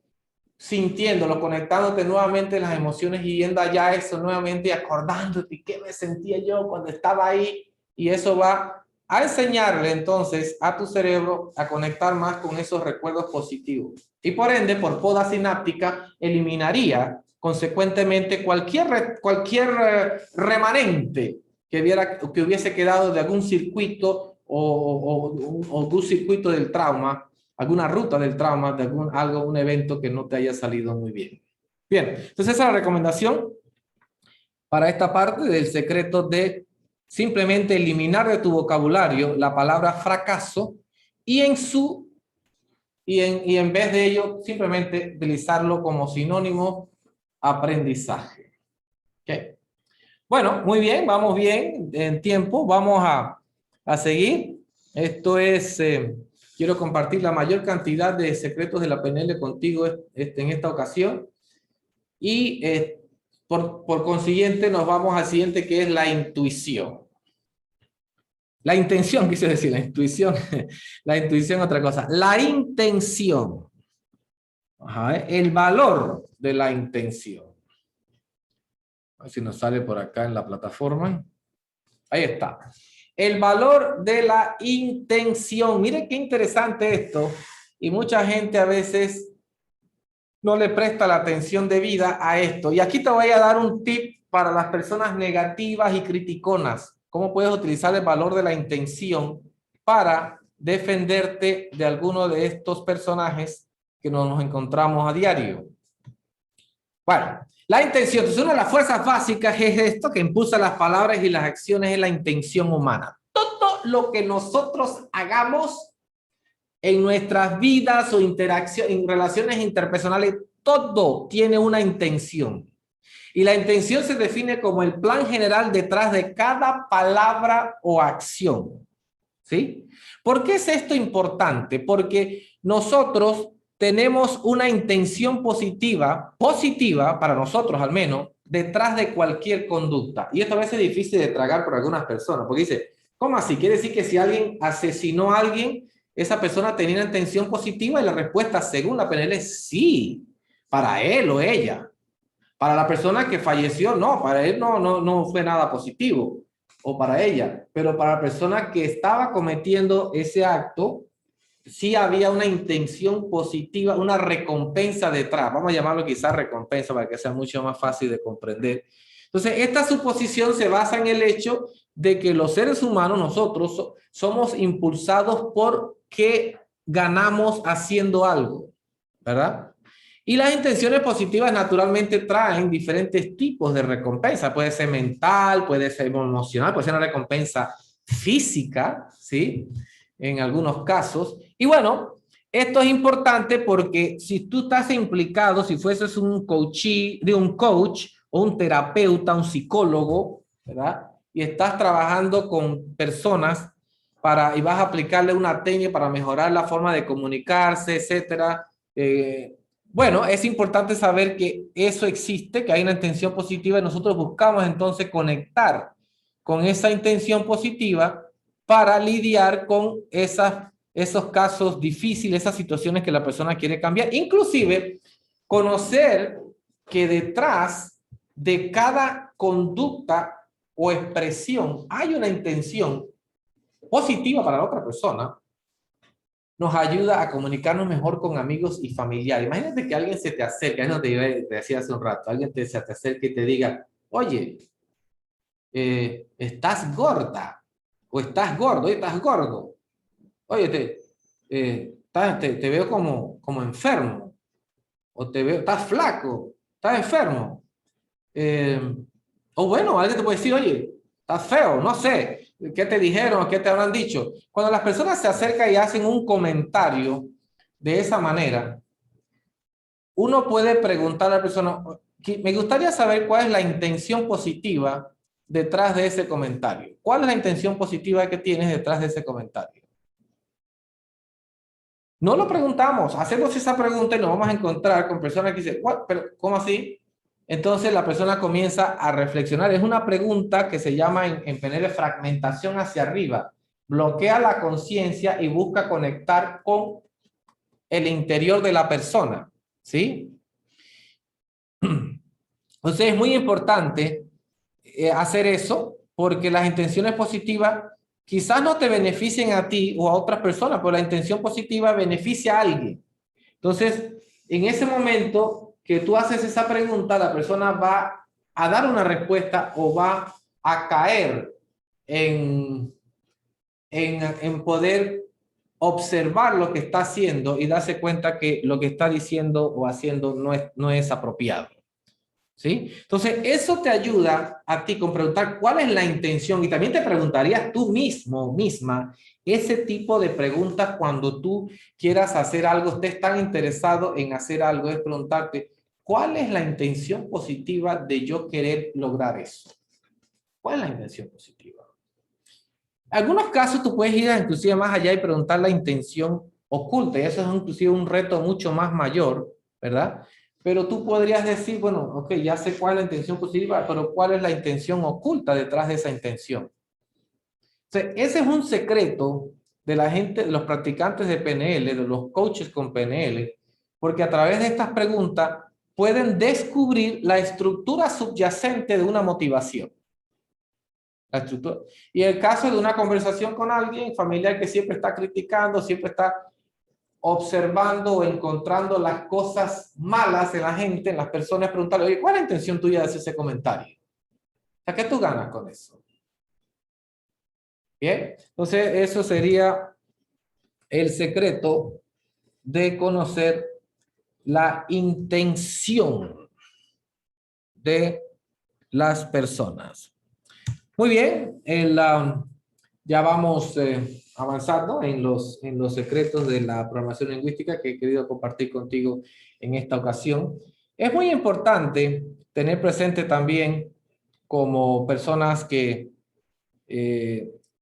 sintiéndolo, conectándote nuevamente las emociones y yendo allá a eso nuevamente y acordándote qué me sentía yo cuando estaba ahí. Y eso va a enseñarle entonces a tu cerebro a conectar más con esos recuerdos positivos. Y por ende, por poda sináptica, eliminaría consecuentemente cualquier remanente que hubiese quedado de algún circuito o un circuito del trauma, alguna ruta del trauma, de un evento que no te haya salido muy bien. Bien, entonces esa es la recomendación para esta parte del secreto de simplemente eliminar de tu vocabulario la palabra fracaso y en vez de ello simplemente utilizarlo como sinónimo aprendizaje. ¿Okay? Bueno, muy bien, vamos bien en tiempo, vamos a seguir. Esto es, quiero compartir la mayor cantidad de secretos de la PNL contigo en esta ocasión. Y por consiguiente nos vamos al siguiente, que es la intuición. La intención, quise decir, la intuición. La intuición, otra cosa. La intención. Ajá, el valor de la intención. A ver si nos sale por acá en la plataforma. Ahí está. El valor de la intención. Mire qué interesante esto. Y mucha gente a veces no le presta la atención debida a esto. Y aquí te voy a dar un tip para las personas negativas y criticonas. ¿Cómo puedes utilizar el valor de la intención para defenderte de alguno de estos personajes que nos encontramos a diario? Bueno, la intención, entonces una de las fuerzas básicas es esto que impulsa las palabras y las acciones, es la intención humana. Todo lo que nosotros hagamos en nuestras vidas o en relaciones interpersonales, todo tiene una intención. Y la intención se define como el plan general detrás de cada palabra o acción. ¿Sí? ¿Por qué es esto importante? Porque nosotros tenemos una intención positiva para nosotros al menos, detrás de cualquier conducta. Y esto a veces es difícil de tragar por algunas personas, porque dice, ¿cómo así? ¿Quiere decir que si alguien asesinó a alguien, esa persona tenía una intención positiva? Y la respuesta, según la PNL, es sí, para él o ella. Para la persona que falleció, no, para él no fue nada positivo, o para ella, pero para la persona que estaba cometiendo ese acto, sí había una intención positiva, una recompensa detrás. Vamos a llamarlo quizás recompensa para que sea mucho más fácil de comprender. Entonces, esta suposición se basa en el hecho de que los seres humanos, nosotros, somos impulsados por qué ganamos haciendo algo, ¿verdad? Y las intenciones positivas naturalmente traen diferentes tipos de recompensa. Puede ser mental, puede ser emocional, puede ser una recompensa física, ¿sí? En algunos casos. Y bueno, esto es importante porque si tú estás implicado, si fueses un coach o un terapeuta, un psicólogo, ¿verdad? Y estás trabajando con personas y vas a aplicarle una técnica para mejorar la forma de comunicarse, etcétera. Bueno, es importante saber que eso existe, que hay una intención positiva y nosotros buscamos entonces conectar con esa intención positiva para lidiar con esos casos difíciles, esas situaciones que la persona quiere cambiar. Inclusive, conocer que detrás de cada conducta o expresión hay una intención positiva para la otra persona, nos ayuda a comunicarnos mejor con amigos y familiares. Imagínate que alguien se te acerca, es lo que te decía hace un rato, alguien se te acerca y te diga, oye, estás gorda, o estás gordo, estás gordo. Oye, te veo como enfermo, o te veo, estás flaco, estás enfermo. O bueno, alguien te puede decir, oye, estás feo, no sé, ¿qué te dijeron o qué te habrán dicho? Cuando las personas se acercan y hacen un comentario de esa manera, uno puede preguntar a la persona, me gustaría saber cuál es la intención positiva detrás de ese comentario. ¿Cuál es la intención positiva que tienes detrás de ese comentario? No lo preguntamos, hacemos esa pregunta y nos vamos a encontrar con personas que dicen, ¿pero cómo así? Entonces la persona comienza a reflexionar. Es una pregunta que se llama en PNL fragmentación hacia arriba. Bloquea la conciencia y busca conectar con el interior de la persona, ¿sí? Entonces es muy importante hacer eso porque las intenciones positivas quizás no te beneficien a ti o a otras personas, pero la intención positiva beneficia a alguien. Entonces, en ese momento que tú haces esa pregunta, la persona va a dar una respuesta o va a caer en poder observar lo que está haciendo y darse cuenta que lo que está diciendo o haciendo no es apropiado. ¿Sí? Entonces, eso te ayuda a ti con preguntar cuál es la intención y también te preguntarías tú misma, ese tipo de preguntas cuando tú quieras hacer algo, estés tan interesado en hacer algo, es preguntarte, ¿cuál es la intención positiva de yo querer lograr eso? ¿Cuál es la intención positiva? En algunos casos tú puedes ir inclusive más allá y preguntar la intención oculta, y eso es inclusive un reto mucho más mayor, ¿verdad? Pero tú podrías decir, bueno, ok, ya sé cuál es la intención positiva, pero ¿cuál es la intención oculta detrás de esa intención? O sea, ese es un secreto de la gente, de los practicantes de PNL, de los coaches con PNL, porque a través de estas preguntas pueden descubrir la estructura subyacente de una motivación. La estructura. Y el caso de una conversación con alguien familiar que siempre está criticando, siempre está observando o encontrando las cosas malas en la gente, en las personas, preguntarle, oye, ¿cuál es la intención tuya de hacer ese comentario? O sea, ¿qué tú ganas con eso? Bien, entonces eso sería el secreto de conocer la intención de las personas. Muy bien, ya vamos avanzando en los secretos de la programación lingüística que he querido compartir contigo en esta ocasión. Es muy importante tener presente también como personas que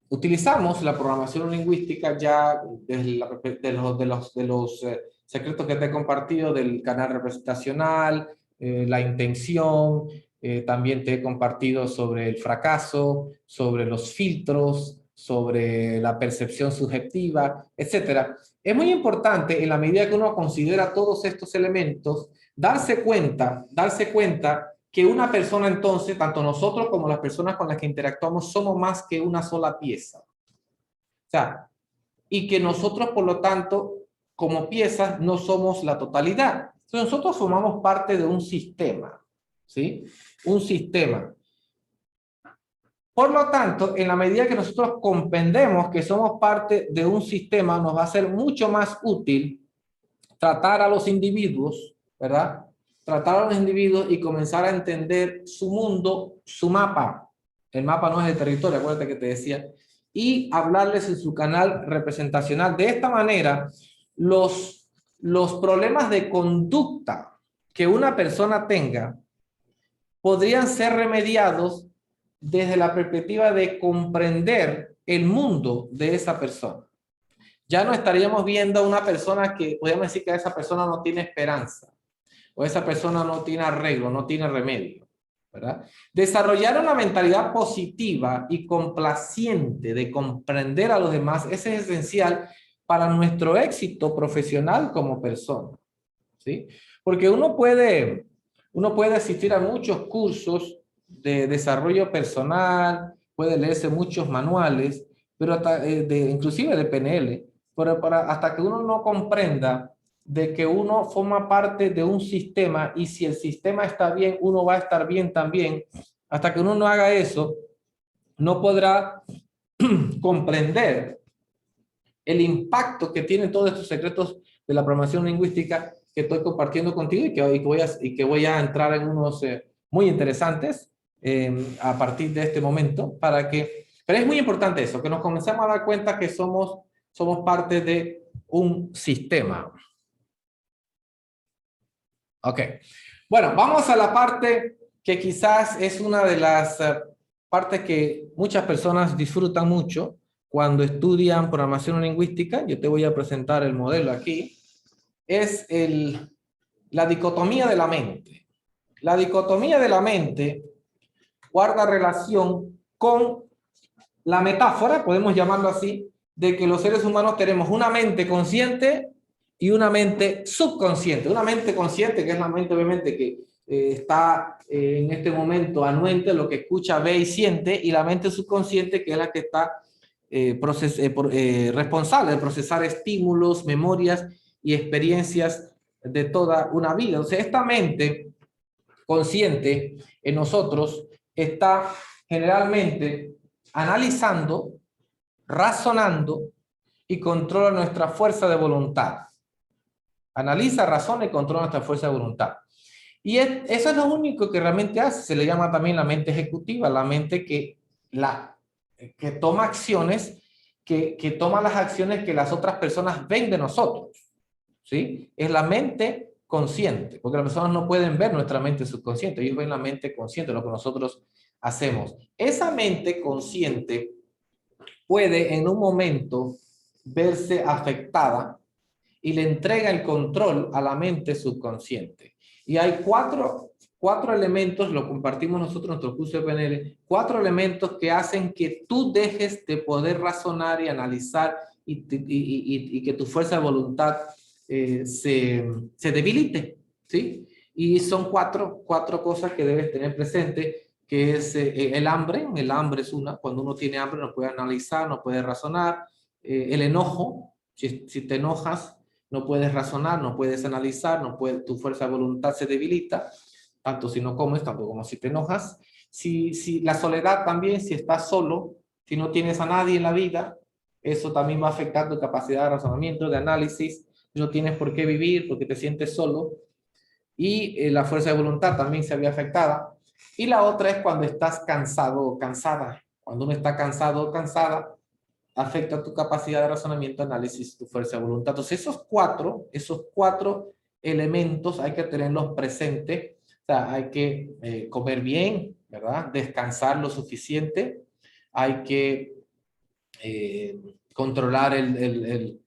utilizamos la programación lingüística ya desde de los secretos que te he compartido del canal representacional, la intención, también te he compartido sobre el fracaso, sobre los filtros, sobre la percepción subjetiva, etcétera. Es muy importante en la medida que uno considera todos estos elementos, darse cuenta que una persona entonces, tanto nosotros como las personas con las que interactuamos, somos más que una sola pieza. O sea, y que nosotros, por lo tanto, como piezas, no somos la totalidad. Entonces, nosotros formamos parte de un sistema, ¿sí? Un sistema. Por lo tanto, en la medida que nosotros comprendemos que somos parte de un sistema, nos va a ser mucho más útil tratar a los individuos, ¿verdad? Tratar a los individuos y comenzar a entender su mundo, su mapa. El mapa no es el territorio, acuérdate que te decía y hablarles en su canal representacional. De esta manera, los problemas de conducta que una persona tenga podrían ser remediados desde la perspectiva de comprender el mundo de esa persona. Ya no estaríamos viendo a una persona que podríamos decir que esa persona no tiene esperanza, o esa persona no tiene arreglo, no tiene remedio, ¿verdad? Desarrollar una mentalidad positiva y complaciente de comprender a los demás, ese es esencial para nuestro éxito profesional como persona, ¿sí? Porque uno puede asistir a muchos cursos de desarrollo personal, puede leerse muchos manuales, pero inclusive de PNL, pero hasta que uno no comprenda de que uno forma parte de un sistema y si el sistema está bien, uno va a estar bien también. Hasta que uno no haga eso, no podrá comprender el impacto que tienen todos estos secretos de la programación lingüística que estoy compartiendo contigo y que voy a entrar en unos muy interesantes a partir de este momento pero es muy importante eso, que nos comencemos a dar cuenta que somos parte de un sistema. Ok. Bueno, vamos a la parte que quizás es una de las partes que muchas personas disfrutan mucho cuando estudian programación lingüística. Yo te voy a presentar el modelo aquí. Es la dicotomía de la mente. La dicotomía de la mente guarda relación con la metáfora, podemos llamarlo así, de que los seres humanos tenemos una mente consciente y una mente subconsciente. Una mente consciente, que es la mente obviamente que está en este momento anuente, lo que escucha, ve y siente, y la mente subconsciente, que es la que está responsable de procesar estímulos, memorias y experiencias de toda una vida. O sea, esta mente consciente en nosotros está generalmente analizando, razonando y controla nuestra fuerza de voluntad. Analiza, razona y controla nuestra fuerza de voluntad. Y eso es lo único que realmente hace. Se le llama también la mente ejecutiva, la mente que toma acciones, que toma las acciones que las otras personas ven de nosotros, ¿sí? Es la mente consciente, porque las personas no pueden ver nuestra mente subconsciente, ellos ven la mente consciente, lo que nosotros hacemos. Esa mente consciente puede en un momento verse afectada y le entrega el control a la mente subconsciente. Y hay cuatro elementos, lo compartimos nosotros en nuestro curso de PNL, 4 elementos que hacen que tú dejes de poder razonar y analizar y que tu fuerza de voluntad se debilite, ¿sí? Y son cuatro cosas que debes tener presente, que es el hambre. El hambre es una, cuando uno tiene hambre no puede analizar, no puede razonar. El enojo, si te enojas, no puedes razonar, no puedes analizar, tu fuerza de voluntad se debilita, tanto si no comes, tanto como si te enojas. Si la soledad también, si estás solo, si no tienes a nadie en la vida, eso también va a afectar tu capacidad de razonamiento, de análisis. No tienes por qué vivir porque te sientes solo. Y la fuerza de voluntad también se había afectada. Y la otra es cuando estás cansado o cansada. Cuando uno está cansado o cansada, afecta tu capacidad de razonamiento, análisis, tu fuerza de voluntad. Entonces, esos cuatro elementos hay que tenerlos presentes. O sea, hay que comer bien, ¿verdad? Descansar lo suficiente. Hay que controlar el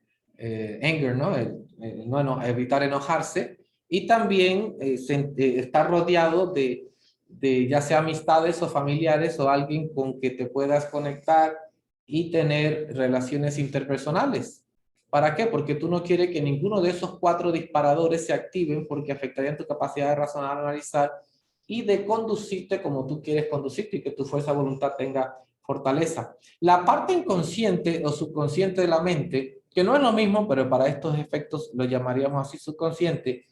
anger, ¿no? Evitar enojarse. Y también estar rodeado de ya sea amistades o familiares o alguien con que te puedas conectar y tener relaciones interpersonales. ¿Para qué? Porque tú no quieres que ninguno de esos 4 disparadores se activen porque afectarían tu capacidad de razonar, analizar y de conducirte como tú quieres conducirte y que tu fuerza de voluntad tenga fortaleza. La parte inconsciente o subconsciente de la mente, que no es lo mismo, pero para estos efectos lo llamaríamos así subconsciente,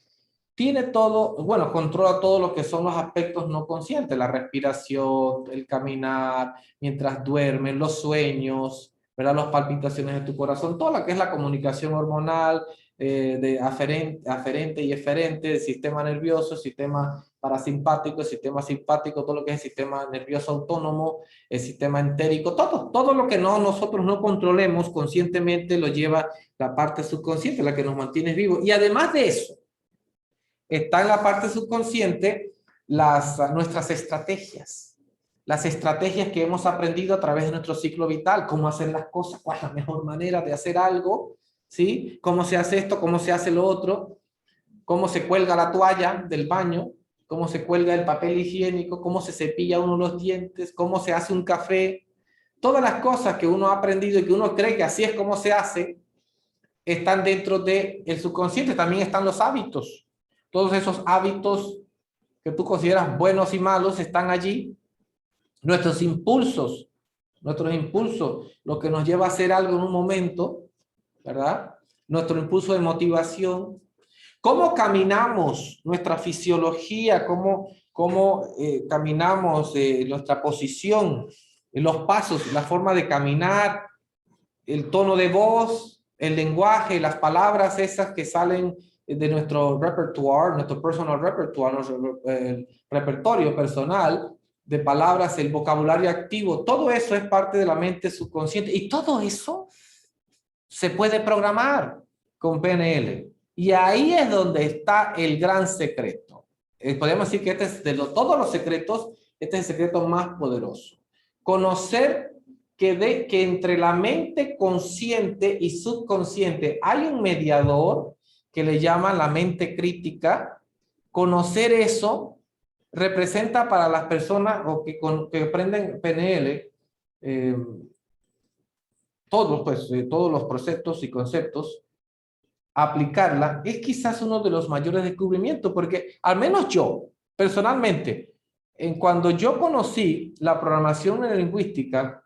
tiene todo, bueno, controla todo lo que son los aspectos no conscientes, la respiración, el caminar, mientras duermes, los sueños, ¿verdad? Las palpitaciones de tu corazón, toda la que es la comunicación hormonal, de aferente y eferente, del sistema nervioso, sistema parasimpático, el sistema simpático, todo lo que es el sistema nervioso autónomo, el sistema entérico, todo lo que nosotros no controlemos conscientemente lo lleva la parte subconsciente, la que nos mantiene vivos. Y además de eso, está en la parte subconsciente nuestras estrategias. Las estrategias que hemos aprendido a través de nuestro ciclo vital, cómo hacer las cosas, cuál es la mejor manera de hacer algo, ¿sí? Cómo se hace esto, cómo se hace lo otro, cómo se cuelga la toalla del baño, cómo se cuelga el papel higiénico, cómo se cepilla uno los dientes, cómo se hace un café. Todas las cosas que uno ha aprendido y que uno cree que así es como se hace, están dentro del subconsciente. También están los hábitos. Todos esos hábitos que tú consideras buenos y malos están allí. Nuestros impulsos, lo que nos lleva a hacer algo en un momento, ¿verdad? Nuestro impulso de motivación. ¿Cómo caminamos? Nuestra fisiología, cómo caminamos, nuestra posición, los pasos, la forma de caminar, el tono de voz, el lenguaje, las palabras esas que salen de nuestro repertoire, nuestro personal repertoire, nuestro repertorio personal de palabras, el vocabulario activo, todo eso es parte de la mente subconsciente y todo eso se puede programar con PNL. Y ahí es donde está el gran secreto. Podemos decir que este es de todos los secretos, este es el secreto más poderoso. Conocer que entre la mente consciente y subconsciente hay un mediador que le llaman la mente crítica. Conocer eso representa para las personas que aprenden PNL todos los preceptos y conceptos, aplicarla es quizás uno de los mayores descubrimientos, porque al menos yo, personalmente, cuando yo conocí la programación neurolingüística,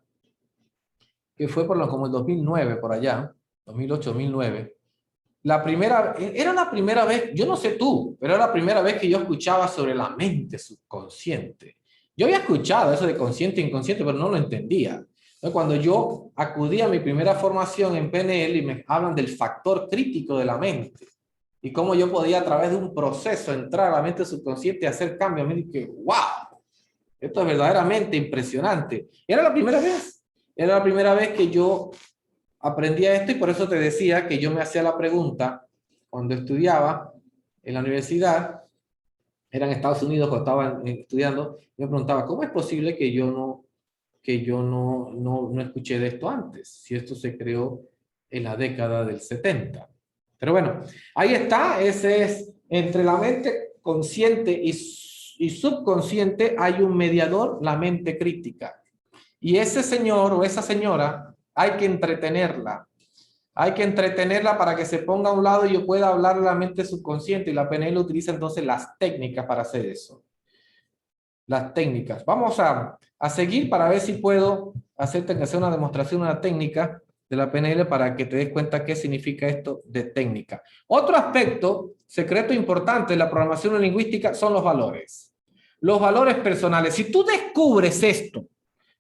que fue como el 2009, por allá, 2008, 2009, era la primera vez, yo no sé tú, pero era la primera vez que yo escuchaba sobre la mente subconsciente. Yo había escuchado eso de consciente e inconsciente, pero no lo entendía. Cuando yo acudí a mi primera formación en PNL y me hablan del factor crítico de la mente y cómo yo podía a través de un proceso entrar a la mente subconsciente y hacer cambios, me dije, wow, esto es verdaderamente impresionante. Era la primera vez que yo aprendía esto y por eso te decía que yo me hacía la pregunta cuando estudiaba en la universidad, era en Estados Unidos cuando estaba estudiando, me preguntaba, ¿cómo es posible que yo no escuché de esto antes, si esto se creó en la década del 70? Pero bueno, ahí está, ese es, entre la mente consciente y subconsciente hay un mediador, la mente crítica. Y ese señor o esa señora hay que entretenerla. Hay que entretenerla para que se ponga a un lado y yo pueda hablar a la mente subconsciente, y la PNL utiliza entonces las técnicas para hacer eso. Las técnicas. Vamos a seguir para ver si puedo hacer una demostración, una técnica de la PNL para que te des cuenta qué significa esto de técnica. Otro aspecto, secreto importante de la programación lingüística son los valores. Los valores personales. Si tú descubres esto,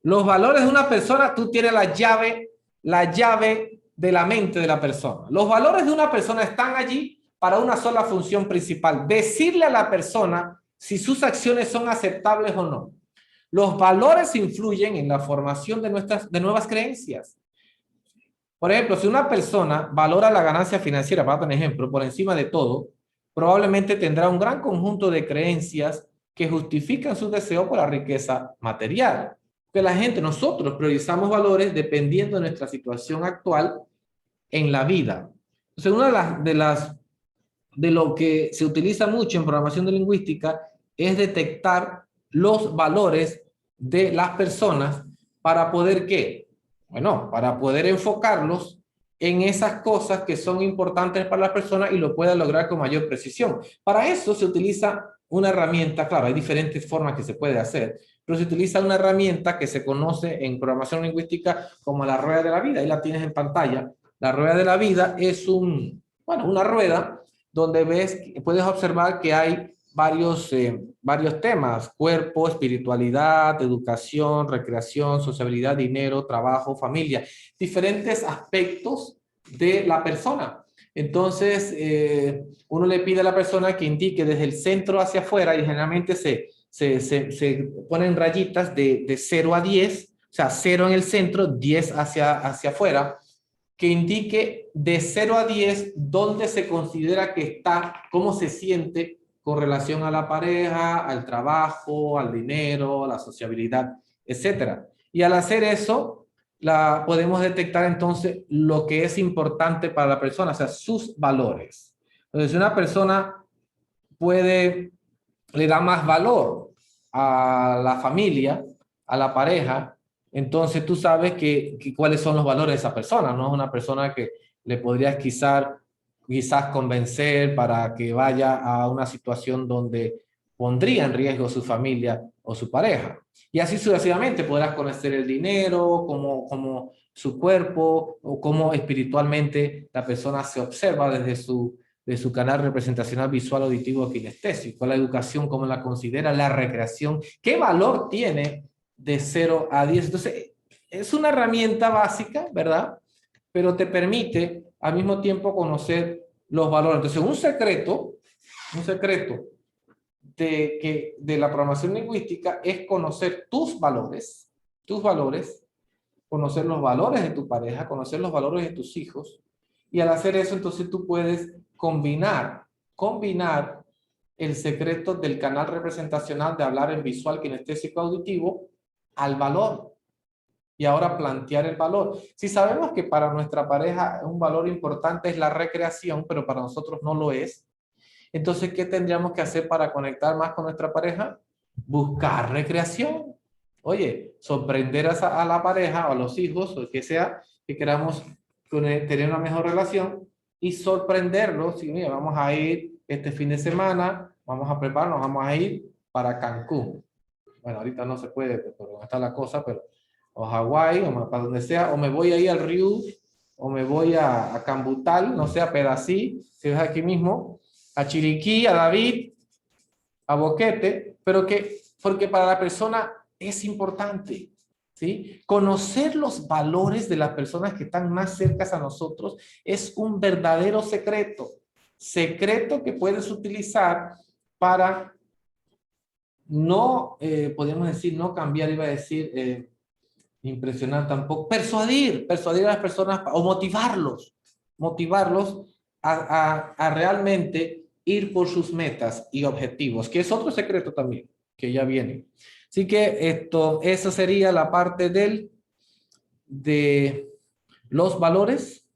los valores de una persona, tú tienes la llave de la mente de la persona. Los valores de una persona están allí para una sola función principal: decirle a la persona si sus acciones son aceptables o no. Los valores influyen en la formación de nuevas creencias. Por ejemplo, si una persona valora la ganancia financiera, para dar un ejemplo, por encima de todo, probablemente tendrá un gran conjunto de creencias que justifican su deseo por la riqueza material. Que la gente, nosotros priorizamos valores dependiendo de nuestra situación actual en la vida. Entonces, una de lo que se utiliza mucho en programación de lingüística es detectar los valores de las personas para poder, ¿qué? Bueno, para poder enfocarlos en esas cosas que son importantes para las personas y lo pueda lograr con mayor precisión. Para eso se utiliza una herramienta, claro, hay diferentes formas que se puede hacer, pero se utiliza una herramienta que se conoce en programación lingüística como la rueda de la vida. Ahí la tienes en pantalla. La rueda de la vida es una rueda donde puedes observar que hay varios temas: cuerpo, espiritualidad, educación, recreación, sociabilidad, dinero, trabajo, familia, diferentes aspectos de la persona. Entonces, uno le pide a la persona que indique desde el centro hacia afuera y generalmente se ponen rayitas de 0 a 10, o sea, 0 en el centro, 10 hacia afuera, que indique de 0 a 10 dónde se considera que está, cómo se siente con relación a la pareja, al trabajo, al dinero, a la sociabilidad, etcétera. Y al hacer eso, podemos detectar entonces lo que es importante para la persona, o sea, sus valores. Entonces, una persona le da más valor a la familia, a la pareja, entonces tú sabes cuáles son los valores de esa persona. No es una persona que le podrías quizás convencer para que vaya a una situación donde pondría en riesgo su familia o su pareja. Y así sucesivamente podrás conocer el dinero, como su cuerpo o cómo espiritualmente la persona se observa desde su canal representacional visual, auditivo, kinestésico, la educación, cómo la considera, la recreación, qué valor tiene de 0 a 10. Entonces, es una herramienta básica, ¿verdad? Pero te permite al mismo tiempo conocer los valores. Entonces, un secreto de la programación lingüística es conocer tus valores, conocer los valores de tu pareja, conocer los valores de tus hijos, y al hacer eso, entonces tú puedes combinar el secreto del canal representacional de hablar en visual, kinestésico, auditivo al valor. Y ahora plantear el valor. Si sabemos que para nuestra pareja un valor importante es la recreación, pero para nosotros no lo es, entonces, ¿qué tendríamos que hacer para conectar más con nuestra pareja? Buscar recreación. Oye, sorprender a la pareja o a los hijos o el que sea que queramos tener una mejor relación y sorprenderlos. Sí, mira, vamos a ir este fin de semana, vamos a prepararnos, vamos a ir para Cancún. Bueno, ahorita no se puede, pero no está la cosa, pero o Hawái, o para donde sea, o me voy a ir al Río, o me voy a Cambutal, no sé, a Pedací, si es aquí mismo, a Chiriquí, a David, a Boquete, porque para la persona es importante, ¿sí? Conocer los valores de las personas que están más cercas a nosotros es un verdadero secreto que puedes utilizar para no, podemos decir, no cambiar, iba a decir, impresionar tampoco, persuadir a las personas o motivarlos a realmente ir por sus metas y objetivos, que es otro secreto también, que ya viene. Así que esa sería la parte de los valores